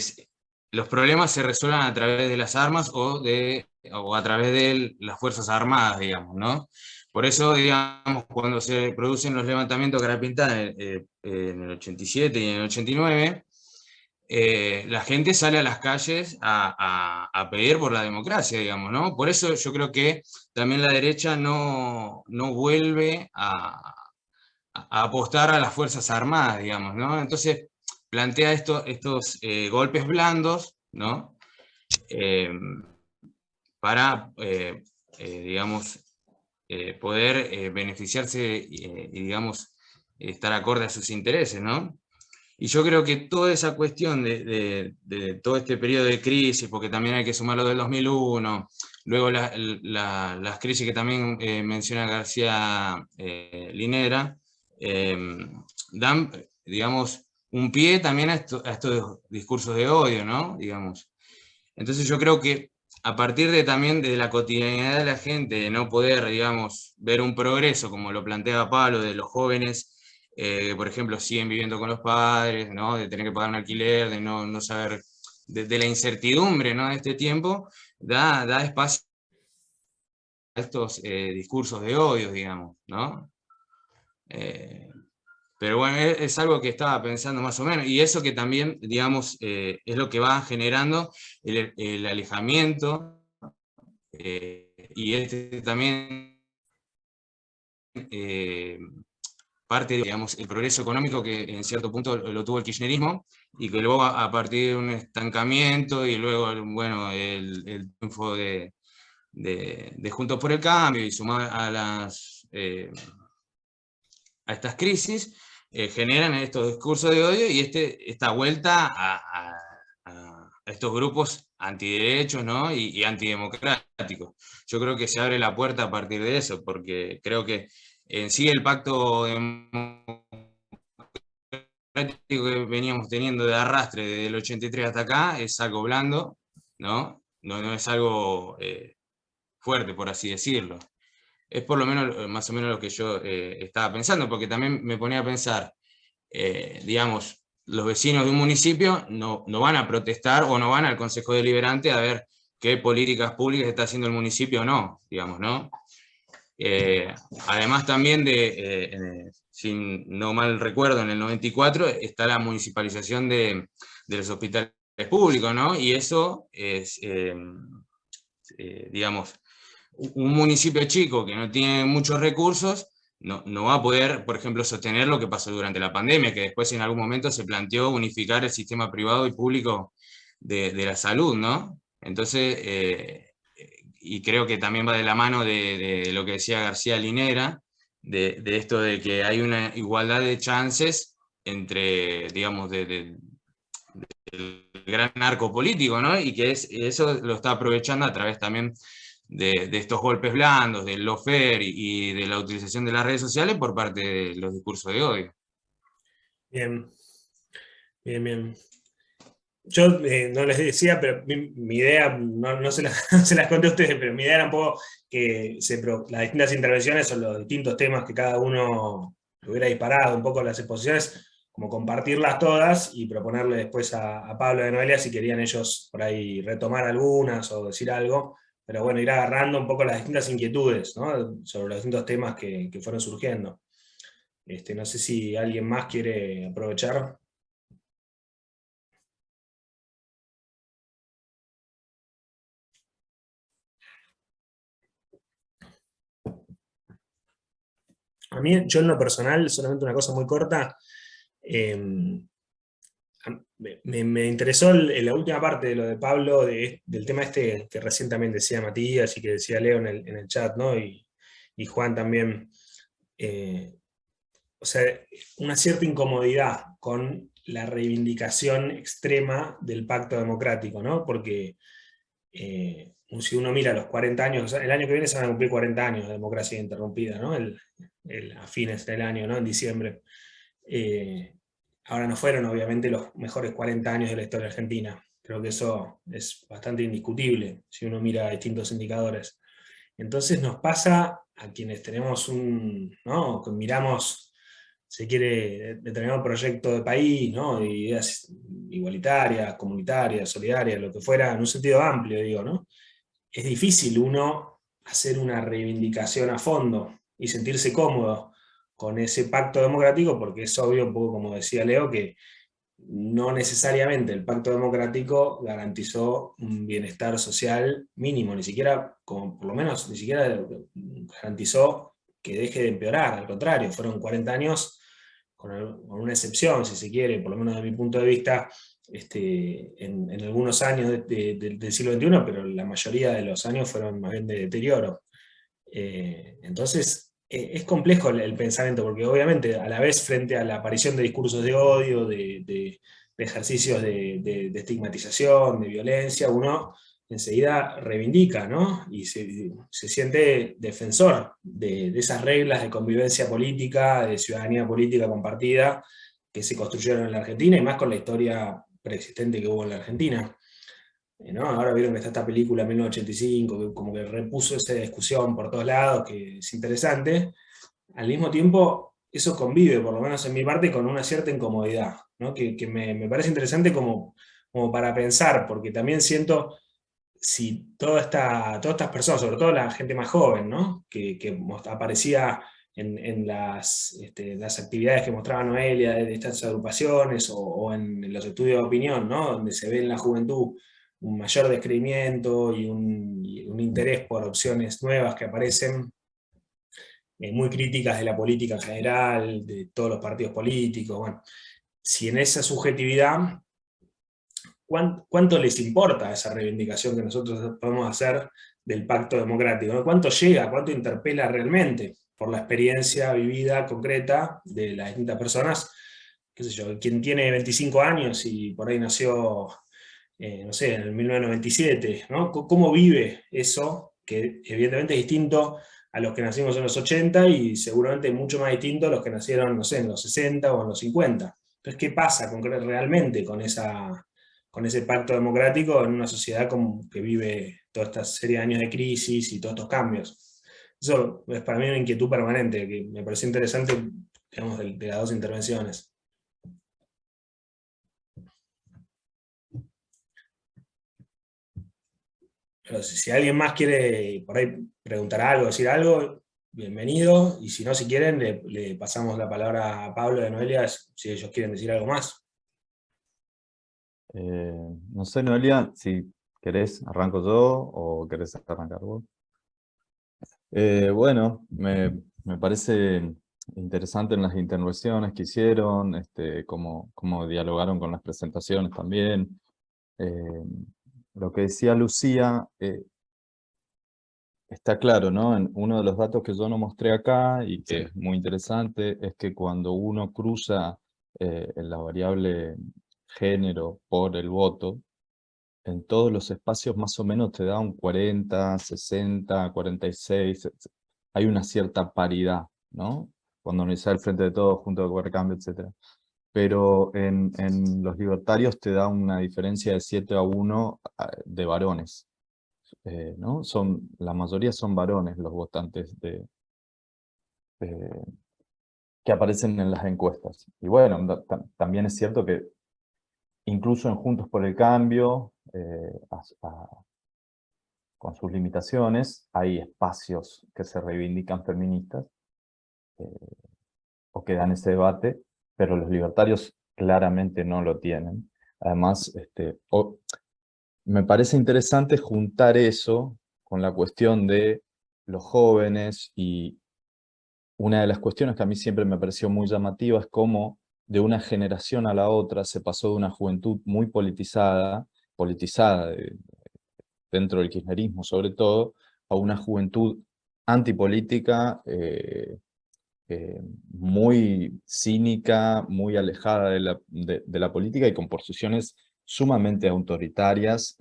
los problemas se resuelvan a través de las armas o a través de las Fuerzas Armadas, digamos, ¿no? Por eso, digamos, cuando se producen los levantamientos cara pintada en el 87 y en el 89, la gente sale a las calles a pedir por la democracia, digamos, ¿no? Por eso yo creo que también la derecha no vuelve a apostar a las Fuerzas Armadas, digamos, ¿no? Entonces plantea estos golpes blandos, ¿no? Para, digamos, poder beneficiarse y, digamos, estar acorde a sus intereses, ¿no? Y yo creo que toda esa cuestión de todo este periodo de crisis, porque también hay que sumar lo del 2001, luego las crisis que también menciona García Linera, dan, digamos, un pie también a estos discursos de odio, ¿no? Digamos. Entonces yo creo que a partir también de la cotidianidad de la gente, de no poder, digamos, ver un progreso, como lo planteaba Pablo, de los jóvenes, por ejemplo, siguen viviendo con los padres, ¿no? De tener que pagar un alquiler, de no saber, de la incertidumbre, ¿no? De este tiempo, da espacio a estos discursos de odio, digamos, ¿no? Pero bueno, es algo que estaba pensando más o menos, y eso que también, digamos, es lo que va generando el alejamiento, y también parte, digamos, el progreso económico que en cierto punto lo tuvo el kirchnerismo, y que luego a partir de un estancamiento, y luego, bueno, el triunfo de Juntos por el Cambio, y sumado a estas crisis, generan estos discursos de odio y esta vuelta a estos grupos antiderechos, ¿no? y antidemocráticos. Yo creo que se abre la puerta a partir de eso, porque creo que en sí el pacto democrático que veníamos teniendo de arrastre desde el 83 hasta acá es algo blando, ¿no? No es algo fuerte, por así decirlo. Es por lo menos, más o menos lo que yo estaba pensando, porque también me ponía a pensar, digamos, los vecinos de un municipio no van a protestar o no van al Consejo Deliberante a ver qué políticas públicas está haciendo el municipio o no, digamos, ¿no? Además también si no mal recuerdo, en el 94 está la municipalización de los hospitales públicos, ¿no? Y eso es, digamos, un municipio chico que no tiene muchos recursos, no va a poder, por ejemplo, sostener lo que pasó durante la pandemia, que después en algún momento se planteó unificar el sistema privado y público de la salud, ¿no? Entonces, y creo que también va de la mano de lo que decía García Linera, de esto de que hay una igualdad de chances entre, digamos, del gran arco político, ¿no? Y que eso lo está aprovechando a través también de estos golpes blandos, del lawfare y de la utilización de las redes sociales por parte de los discursos de odio. Bien, bien. Yo no les decía, pero mi idea, no se las conté a ustedes, pero mi idea era un poco que las distintas intervenciones o los distintos temas que cada uno hubiera disparado, un poco las exposiciones, como compartirlas todas y proponerle después a Pablo de Noelia si querían ellos por ahí retomar algunas o decir algo, pero bueno, ir agarrando un poco las distintas inquietudes, ¿no? Sobre los distintos temas que fueron surgiendo. No sé si alguien más quiere aprovechar. A mí, yo en lo personal, solamente una cosa muy corta, me interesó la última parte de lo de Pablo, del tema este que recién también decía Matías y que decía Leo en el chat, ¿no? Y Juan también. o sea, una cierta incomodidad con la reivindicación extrema del pacto democrático, ¿no? Porque si uno mira los 40 años, o sea, el año que viene se van a cumplir 40 años de democracia interrumpida, ¿no? A fines del año, ¿no? En diciembre. Ahora no fueron obviamente los mejores 40 años de la historia argentina. Creo que eso es bastante indiscutible si uno mira distintos indicadores. Entonces nos pasa a quienes tenemos ¿no? Miramos, se quiere, determinado proyecto de país, ¿no? De ideas igualitarias, comunitarias, solidarias, lo que fuera, en un sentido amplio, digo, ¿no? Es difícil uno hacer una reivindicación a fondo y sentirse cómodo con ese pacto democrático, porque es obvio, un poco como decía Leo, que no necesariamente el pacto democrático garantizó un bienestar social mínimo, ni siquiera, como por lo menos, ni siquiera garantizó que deje de empeorar, al contrario, fueron 40 años, con una excepción, si se quiere, por lo menos desde mi punto de vista, en algunos años del siglo XXI, pero la mayoría de los años fueron más bien de deterioro. Entonces, es complejo el pensamiento, porque obviamente a la vez frente a la aparición de discursos de odio, de ejercicios de estigmatización, de violencia, uno enseguida reivindica, ¿no? Y se siente defensor de esas reglas de convivencia política, de ciudadanía política compartida, que se construyeron en la Argentina, y más con la historia preexistente que hubo en la Argentina. ¿No? Ahora vieron que está esta película 1985, que como que repuso esa discusión por todos lados, que es interesante. Al mismo tiempo, eso convive, por lo menos en mi parte, con una cierta incomodidad, ¿no? Que me parece interesante como para pensar, porque también siento si todas estas personas, sobre todo la gente más joven, ¿no? que aparecía en las actividades que mostraba Noelia de estas agrupaciones o en los estudios de opinión, ¿no? Donde se ve en la juventud un mayor descreimiento y un interés por opciones nuevas que aparecen, muy críticas de la política en general, de todos los partidos políticos. Bueno, si en esa subjetividad, ¿cuánto les importa esa reivindicación que nosotros podemos hacer del pacto democrático? ¿No? ¿Cuánto llega, cuánto interpela realmente por la experiencia vivida, concreta de las distintas personas? Qué sé yo, quien tiene 25 años y por ahí nació, no sé, en el 1997, ¿no? ¿Cómo vive eso? Que evidentemente es distinto a los que nacimos en los 80 y seguramente mucho más distinto a los que nacieron, no sé, en los 60 o en los 50. Entonces, ¿qué pasa realmente con ese pacto democrático en una sociedad que vive toda esta serie de años de crisis y todos estos cambios? Eso es para mí una inquietud permanente, que me pareció interesante, digamos, de las dos intervenciones. Pero si alguien más quiere por ahí preguntar algo, decir algo, bienvenido, y si no, si quieren, le pasamos la palabra a Pablo de Noelia, si ellos quieren decir algo más. No sé, Noelia, si querés arranco yo o querés arrancar vos. Bueno, me parece interesante en las intervenciones que hicieron, cómo dialogaron con las presentaciones también. Lo que decía Lucía, está claro, ¿no? Uno de los datos que yo no mostré acá y que es muy interesante es que cuando uno cruza la variable género por el voto, en todos los espacios más o menos te da un 40, 60, 46, hay una cierta paridad, ¿no? Cuando uno está al frente de todos, junto con Recambio, etc. Pero en los libertarios te da una diferencia de 7-1 de varones, ¿no? La mayoría son varones los votantes que aparecen en las encuestas. Y bueno, también es cierto que incluso en Juntos por el Cambio, con sus limitaciones, hay espacios que se reivindican feministas o que dan ese debate, pero los libertarios claramente no lo tienen. Además, me parece interesante juntar eso con la cuestión de los jóvenes, y una de las cuestiones que a mí siempre me pareció muy llamativa es cómo de una generación a la otra se pasó de una juventud muy politizada dentro del kirchnerismo sobre todo, a una juventud antipolítica, muy cínica, muy alejada de la política y con posiciones sumamente autoritarias.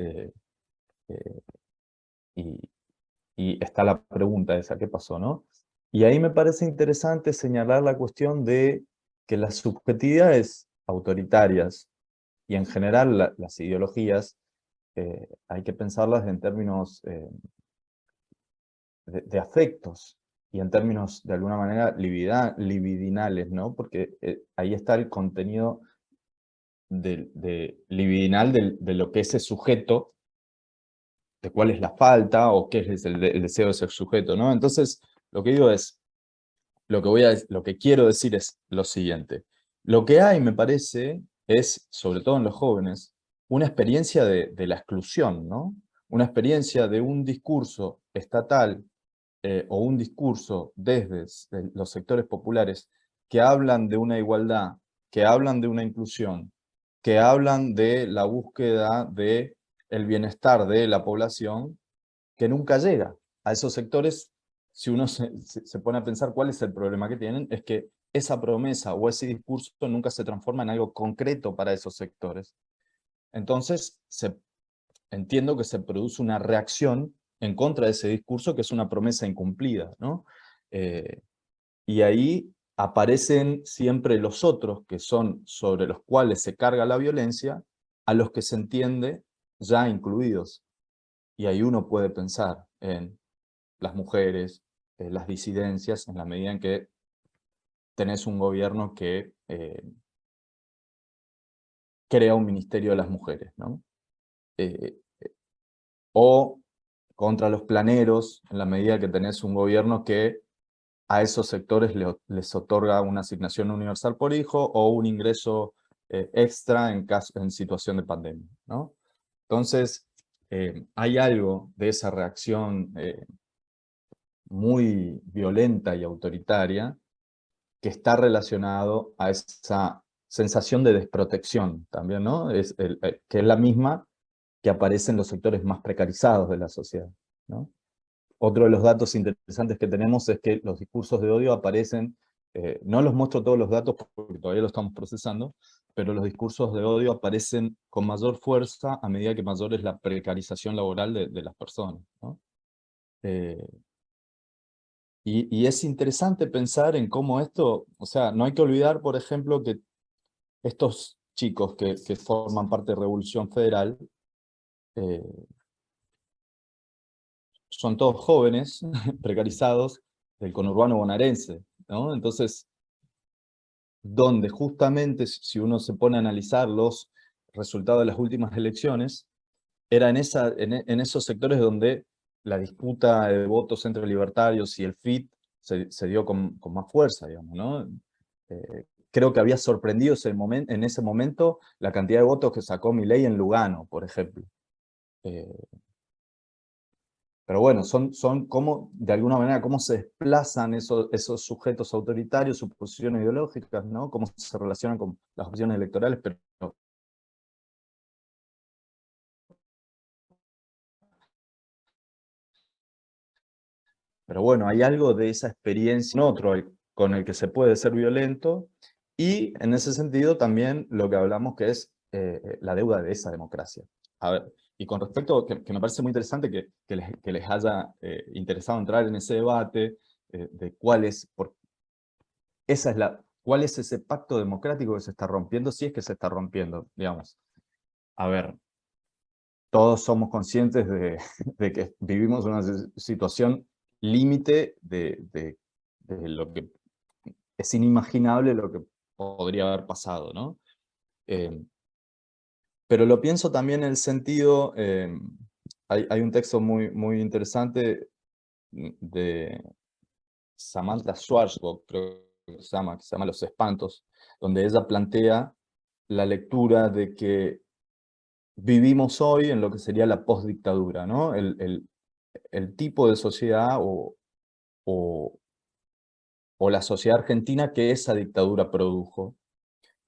Y está la pregunta esa, ¿qué pasó, no? Y ahí me parece interesante señalar la cuestión de que las subjetividades autoritarias y en general las ideologías hay que pensarlas en términos de afectos y en términos de alguna manera libidinales, ¿no? Porque ahí está el contenido libidinal de lo que ese sujeto, de cuál es la falta o qué es el deseo de ser sujeto, ¿no? Entonces, lo que digo es, lo que quiero decir es lo siguiente. Lo que hay, me parece, es, sobre todo en los jóvenes, una experiencia de la exclusión, ¿no? Una experiencia de un discurso estatal o un discurso desde los sectores populares que hablan de una igualdad, que hablan de una inclusión, que hablan de la búsqueda de el bienestar de la población, que nunca llega a esos sectores. Si uno se pone a pensar cuál es el problema que tienen, es que esa promesa o ese discurso nunca se transforma en algo concreto para esos sectores. Entonces, entiendo que se produce una reacción en contra de ese discurso, que es una promesa incumplida, ¿no? Y ahí aparecen siempre los otros, que son sobre los cuales se carga la violencia, a los que se entiende ya incluidos. Y ahí uno puede pensar en las mujeres, las disidencias, en la medida en que tenés un gobierno que crea un ministerio de las mujeres, ¿no? O contra los planeros, en la medida que tenés un gobierno que a esos sectores les otorga una asignación universal por hijo o un ingreso extra en situación de pandemia, ¿no? Entonces, hay algo de esa reacción muy violenta y autoritaria que está relacionado a esa sensación de desprotección también, ¿no? Que es la misma que aparece en los sectores más precarizados de la sociedad, ¿no? Otro de los datos interesantes que tenemos es que los discursos de odio aparecen, no los muestro todos los datos porque todavía lo estamos procesando, pero los discursos de odio aparecen con mayor fuerza a medida que mayor es la precarización laboral de las personas, ¿no? Y es interesante pensar en cómo esto, o sea, no hay que olvidar, por ejemplo, que estos chicos que forman parte de Revolución Federal son todos jóvenes, precarizados, del conurbano bonaerense, ¿no? Entonces, donde justamente, si uno se pone a analizar los resultados de las últimas elecciones, era en esos sectores donde la disputa de votos entre libertarios y el FIT se dio con más fuerza, digamos, ¿no? Creo que había sorprendido en ese momento la cantidad de votos que sacó Milei en Lugano, por ejemplo. Pero bueno, son como, de alguna manera, cómo se desplazan esos sujetos autoritarios, sus posiciones ideológicas, ¿no? Cómo se relacionan con las opciones electorales, pero bueno, hay algo de esa experiencia en otro con el que se puede ser violento, y en ese sentido también lo que hablamos que es la deuda de esa democracia. A ver, y con respecto, que me parece muy interesante que les haya interesado entrar en ese debate de cuál es ese pacto democrático que se está rompiendo, si es que se está rompiendo, digamos. A ver, todos somos conscientes de que vivimos una situación límite de lo que es inimaginable lo que podría haber pasado, ¿no? Pero lo pienso también en el sentido, hay un texto muy interesante de Samantha Schwarzkopf, creo que se llama Los Espantos, donde ella plantea la lectura de que vivimos hoy en lo que sería la postdictadura, ¿no? El tipo de sociedad o la sociedad argentina que esa dictadura produjo.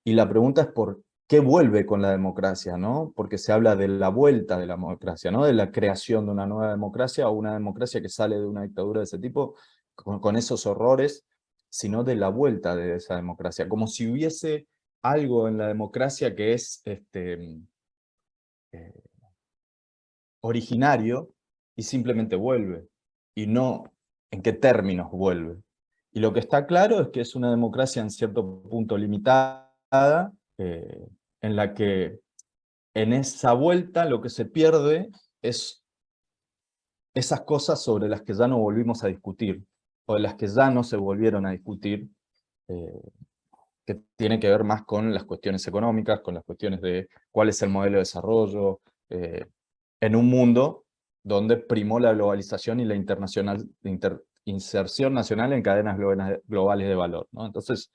Y la pregunta es por qué vuelve con la democracia, ¿no? Porque se habla de la vuelta de la democracia, ¿no? De la creación de una nueva democracia o una democracia que sale de una dictadura de ese tipo, con esos horrores. sino de la vuelta de esa democracia, como si hubiese algo en la democracia que es originario y simplemente vuelve, y no en qué términos vuelve. Y lo que está claro es que es una democracia en cierto punto limitada, en la que en esa vuelta lo que se pierde es esas cosas sobre las que ya no volvimos a discutir, o de las que ya no se volvieron a discutir, que tiene que ver más con las cuestiones económicas, con las cuestiones de cuál es el modelo de desarrollo, en un mundo donde primó la globalización y la inserción nacional en cadenas globales de valor, ¿no? Entonces,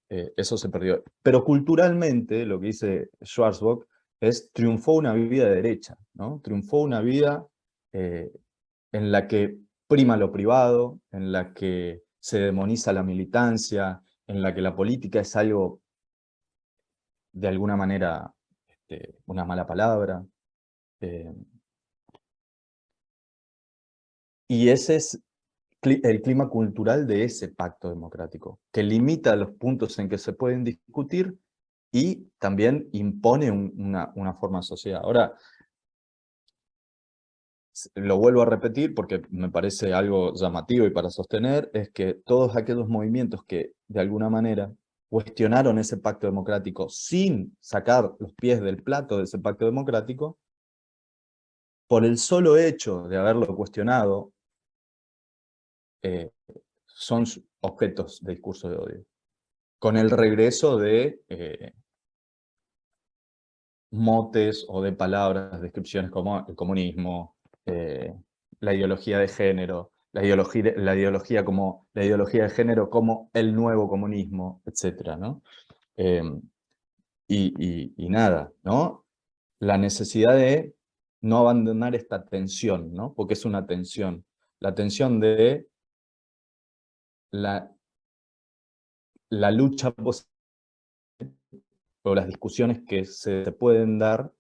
eso se perdió. Pero culturalmente, lo que dice Schwarzbach, triunfó una vida de derecha, ¿no? Triunfó una vida en la que prima lo privado, en la que se demoniza la militancia, en la que la política es algo, de alguna manera, una mala palabra. Y ese es el clima cultural de ese pacto democrático, que limita los puntos en que se pueden discutir y también impone una forma de sociedad. Ahora, lo vuelvo a repetir porque me parece algo llamativo y para sostener, es que todos aquellos movimientos que de alguna manera cuestionaron ese pacto democrático sin sacar los pies del plato de ese pacto democrático, por el solo hecho de haberlo cuestionado, son objetos de discurso de odio. Con el regreso de motes o de palabras, descripciones como el comunismo, la ideología de género, la ideología de género como el nuevo comunismo, etc., ¿no? Y nada, ¿no? La necesidad de no abandonar esta tensión, ¿no? Porque es una tensión. La tensión de la lucha o las discusiones que se pueden dar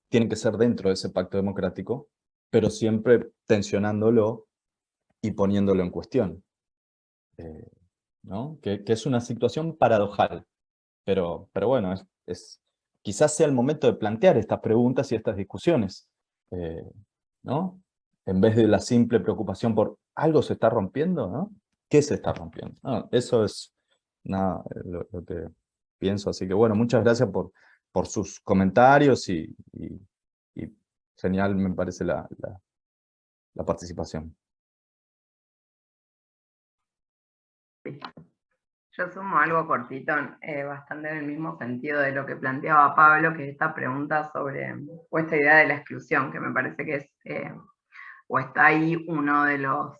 tienen que ser dentro de ese pacto democrático, pero siempre tensionándolo y poniéndolo en cuestión. ¿No? Que es una situación paradojal, pero bueno, quizás sea el momento de plantear estas preguntas y estas discusiones, ¿no? En vez de la simple preocupación por ¿algo se está rompiendo? ¿No? ¿Qué se está rompiendo? No, eso es nada, lo que pienso, así que bueno, muchas gracias por sus comentarios y genial me parece la participación. Yo sumo algo cortito, bastante en el mismo sentido de lo que planteaba Pablo, que es esta pregunta sobre, o esta idea de la exclusión, que me parece que es, o está ahí uno de los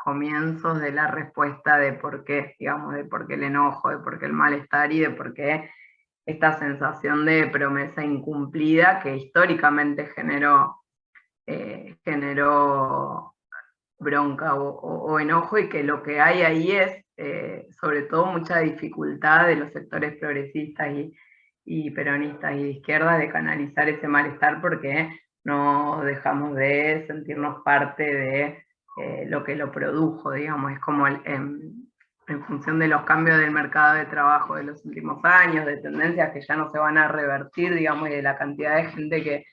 comienzos de la respuesta de por qué, digamos, de por qué el enojo, de por qué el malestar y de por qué esta sensación de promesa incumplida que históricamente generó bronca o enojo, y que lo que hay ahí es sobre todo mucha dificultad de los sectores progresistas y peronistas y de izquierda de canalizar ese malestar, porque no dejamos de sentirnos parte de lo que lo produjo, digamos. Es como en función de los cambios del mercado de trabajo de los últimos años, de tendencias que ya no se van a revertir, digamos, y de la cantidad de gente que,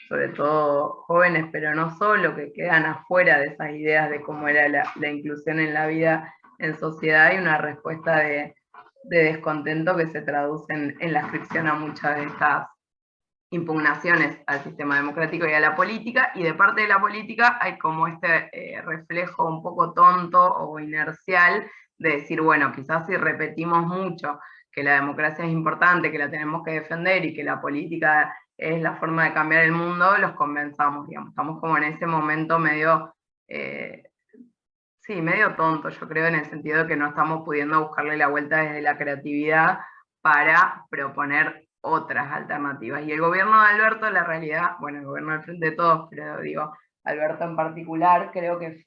sobre todo jóvenes, pero no solo, que quedan afuera de esas ideas de cómo era la inclusión en la vida en sociedad, y una respuesta de descontento que se traduce en la fricción a muchas de estas impugnaciones al sistema democrático y a la política, y de parte de la política hay como este reflejo un poco tonto o inercial de decir, bueno, quizás si repetimos mucho que la democracia es importante, que la tenemos que defender y que la política es la forma de cambiar el mundo, los convenzamos, digamos. Estamos como en ese momento medio, sí, medio tonto, yo creo, en el sentido de que no estamos pudiendo buscarle la vuelta desde la creatividad para proponer otras alternativas. Y el gobierno de Alberto, la realidad, bueno, el gobierno del Frente de Todos, pero digo, Alberto en particular, creo que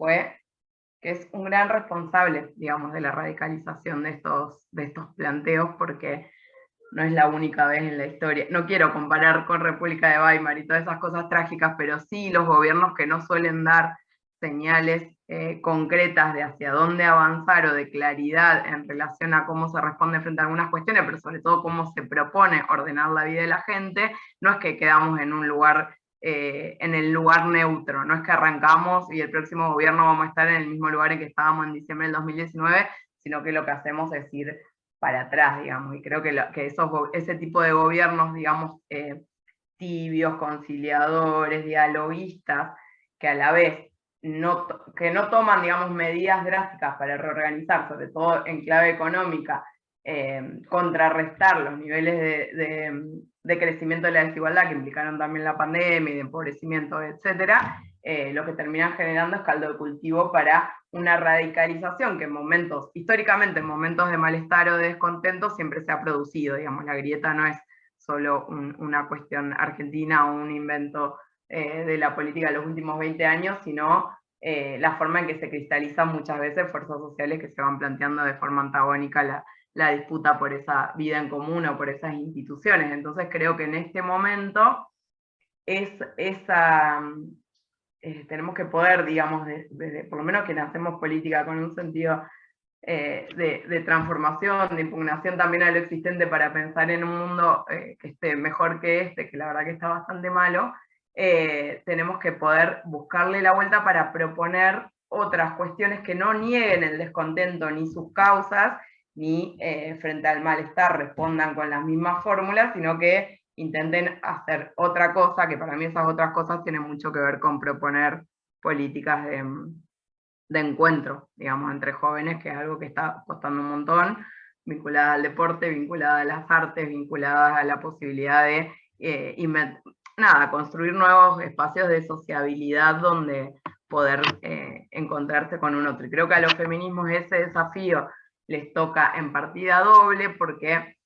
es un gran responsable, digamos, de la radicalización de estos planteos, porque no es la única vez en la historia. No quiero comparar con República de Weimar y todas esas cosas trágicas, pero sí los gobiernos que no suelen dar señales concretas de hacia dónde avanzar o de claridad en relación a cómo se responde frente a algunas cuestiones, pero sobre todo cómo se propone ordenar la vida de la gente, no es que quedamos en un lugar, en el lugar neutro, no es que arrancamos y el próximo gobierno vamos a estar en el mismo lugar en que estábamos en diciembre del 2019, sino que lo que hacemos es ir para atrás, digamos, y creo que ese tipo de gobiernos, digamos, tibios, conciliadores, dialoguistas, que a la vez que no toman, digamos, medidas drásticas para reorganizar, sobre todo en clave económica, contrarrestar los niveles de crecimiento de la desigualdad que implicaron también la pandemia y de empobrecimiento, etcétera, lo que terminan generando es caldo de cultivo para una radicalización que históricamente en momentos de malestar o de descontento siempre se ha producido, digamos, la grieta no es solo una cuestión argentina o un invento de la política de los últimos 20 años, sino la forma en que se cristalizan muchas veces fuerzas sociales que se van planteando de forma antagónica la disputa por esa vida en común o por esas instituciones. Entonces creo que en este momento tenemos que poder, digamos, por lo menos quienes hacemos política con un sentido de transformación, de impugnación también a lo existente para pensar en un mundo que esté mejor que este, que la verdad que está bastante malo, tenemos que poder buscarle la vuelta para proponer otras cuestiones que no nieguen el descontento ni sus causas, ni frente al malestar respondan con las mismas fórmulas, sino que intenten hacer otra cosa, que para mí esas otras cosas tienen mucho que ver con proponer políticas de encuentro, digamos, entre jóvenes, que es algo que está costando un montón, vinculada al deporte, vinculada a las artes, vinculadas a la posibilidad de construir nuevos espacios de sociabilidad donde poder encontrarse con un otro. Y creo que a los feminismos ese desafío les toca en partida doble, porque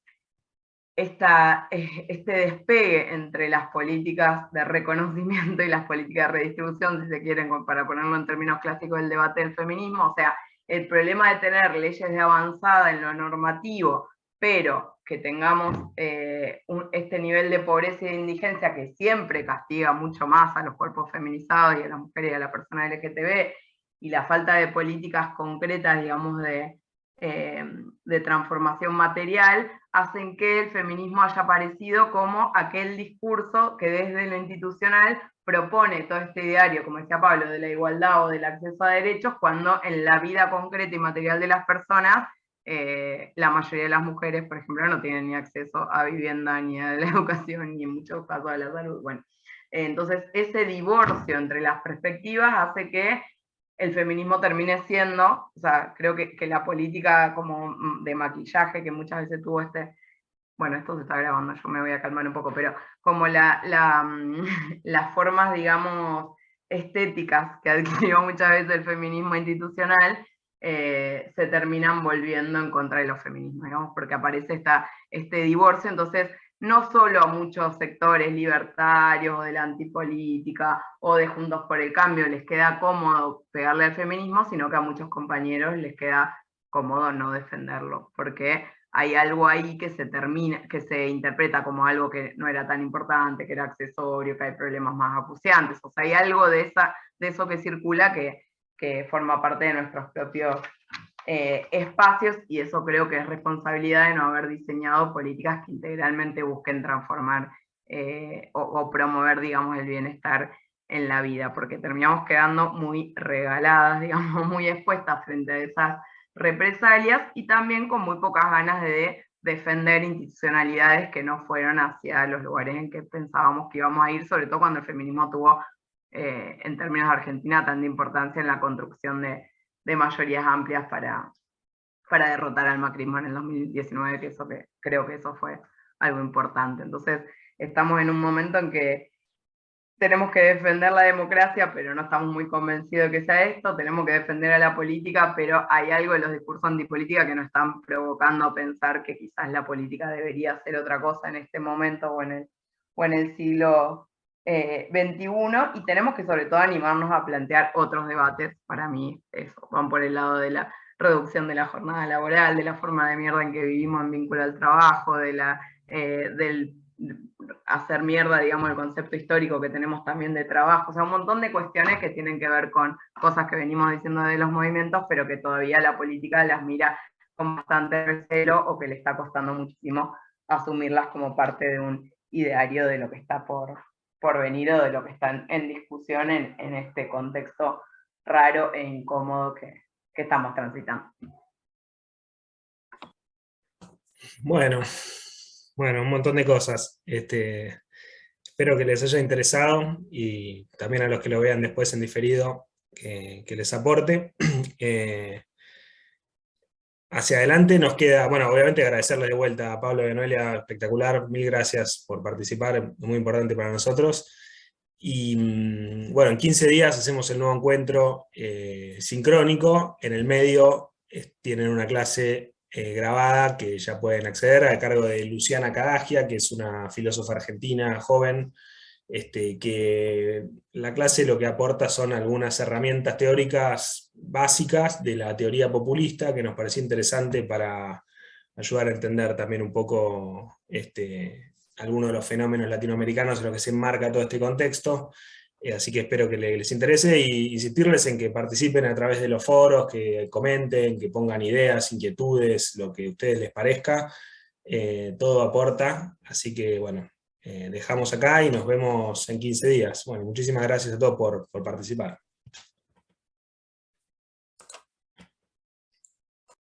este despegue entre las políticas de reconocimiento y las políticas de redistribución, si se quieren, para ponerlo en términos clásicos del debate del feminismo, o sea, el problema de tener leyes de avanzada en lo normativo, pero que tengamos este nivel de pobreza y de indigencia que siempre castiga mucho más a los cuerpos feminizados y a las mujeres y a la persona LGTB, y la falta de políticas concretas, digamos, de transformación material, hacen que el feminismo haya aparecido como aquel discurso que desde lo institucional propone todo este ideario, como decía Pablo, de la igualdad o del acceso a derechos, cuando en la vida concreta y material de las personas, la mayoría de las mujeres, por ejemplo, no tienen ni acceso a vivienda, ni a la educación, ni en muchos casos a la salud. Bueno, entonces ese divorcio entre las perspectivas hace que el feminismo termine siendo, o sea, creo que la política como de maquillaje que muchas veces tuvo bueno, esto se está grabando, yo me voy a calmar un poco, pero como las formas, digamos, estéticas que adquirió muchas veces el feminismo institucional, se terminan volviendo en contra de los feminismos, digamos, porque aparece este divorcio, entonces no solo a muchos sectores libertarios o de la antipolítica o de Juntos por el Cambio les queda cómodo pegarle al feminismo, sino que a muchos compañeros les queda cómodo no defenderlo, porque hay algo ahí que se interpreta como algo que no era tan importante, que era accesorio, que hay problemas más acuciantes, o sea, hay algo de eso que circula que forma parte de nuestros propios espacios, y eso creo que es responsabilidad de no haber diseñado políticas que integralmente busquen transformar o promover, digamos, el bienestar en la vida, porque terminamos quedando muy regaladas, digamos, muy expuestas frente a esas represalias, y también con muy pocas ganas de defender institucionalidades que no fueron hacia los lugares en que pensábamos que íbamos a ir, sobre todo cuando el feminismo tuvo, en términos de Argentina, tanta importancia en la construcción de mayorías amplias para derrotar al macrismo en el 2019, creo que eso fue algo importante. Entonces, estamos en un momento en que tenemos que defender la democracia, pero no estamos muy convencidos de que sea esto, tenemos que defender a la política, pero hay algo en los discursos antipolítica que nos están provocando a pensar que quizás la política debería ser otra cosa en este momento o en el siglo XXI, y tenemos que sobre todo animarnos a plantear otros debates. Para mí eso, van por el lado de la reducción de la jornada laboral, de la forma de mierda en que vivimos en vínculo al trabajo, del hacer mierda, digamos, el concepto histórico que tenemos también de trabajo, o sea, un montón de cuestiones que tienen que ver con cosas que venimos diciendo de los movimientos, pero que todavía la política las mira con bastante recelo o que le está costando muchísimo asumirlas como parte de un ideario de lo que está por venir o de lo que está en discusión en este contexto raro e incómodo que estamos transitando. Bueno, un montón de cosas. Espero que les haya interesado y también a los que lo vean después en diferido, que les aporte. Hacia adelante nos queda, bueno, obviamente agradecerle de vuelta a Pablo y a Noelia, espectacular, mil gracias por participar, muy importante para nosotros. Y bueno, en 15 días hacemos el nuevo encuentro sincrónico, en el medio tienen una clase grabada que ya pueden acceder a cargo de Luciana Cadagia, que es una filósofa argentina joven, que la clase lo que aporta son algunas herramientas teóricas básicas de la teoría populista que nos pareció interesante para ayudar a entender también un poco algunos de los fenómenos latinoamericanos en los que se enmarca todo este contexto. Así que espero que les interese y insistirles en que participen a través de los foros, que comenten, que pongan ideas, inquietudes, lo que a ustedes les parezca. Todo aporta, así que bueno, dejamos acá y nos vemos en 15 días. Bueno, muchísimas gracias a todos por participar.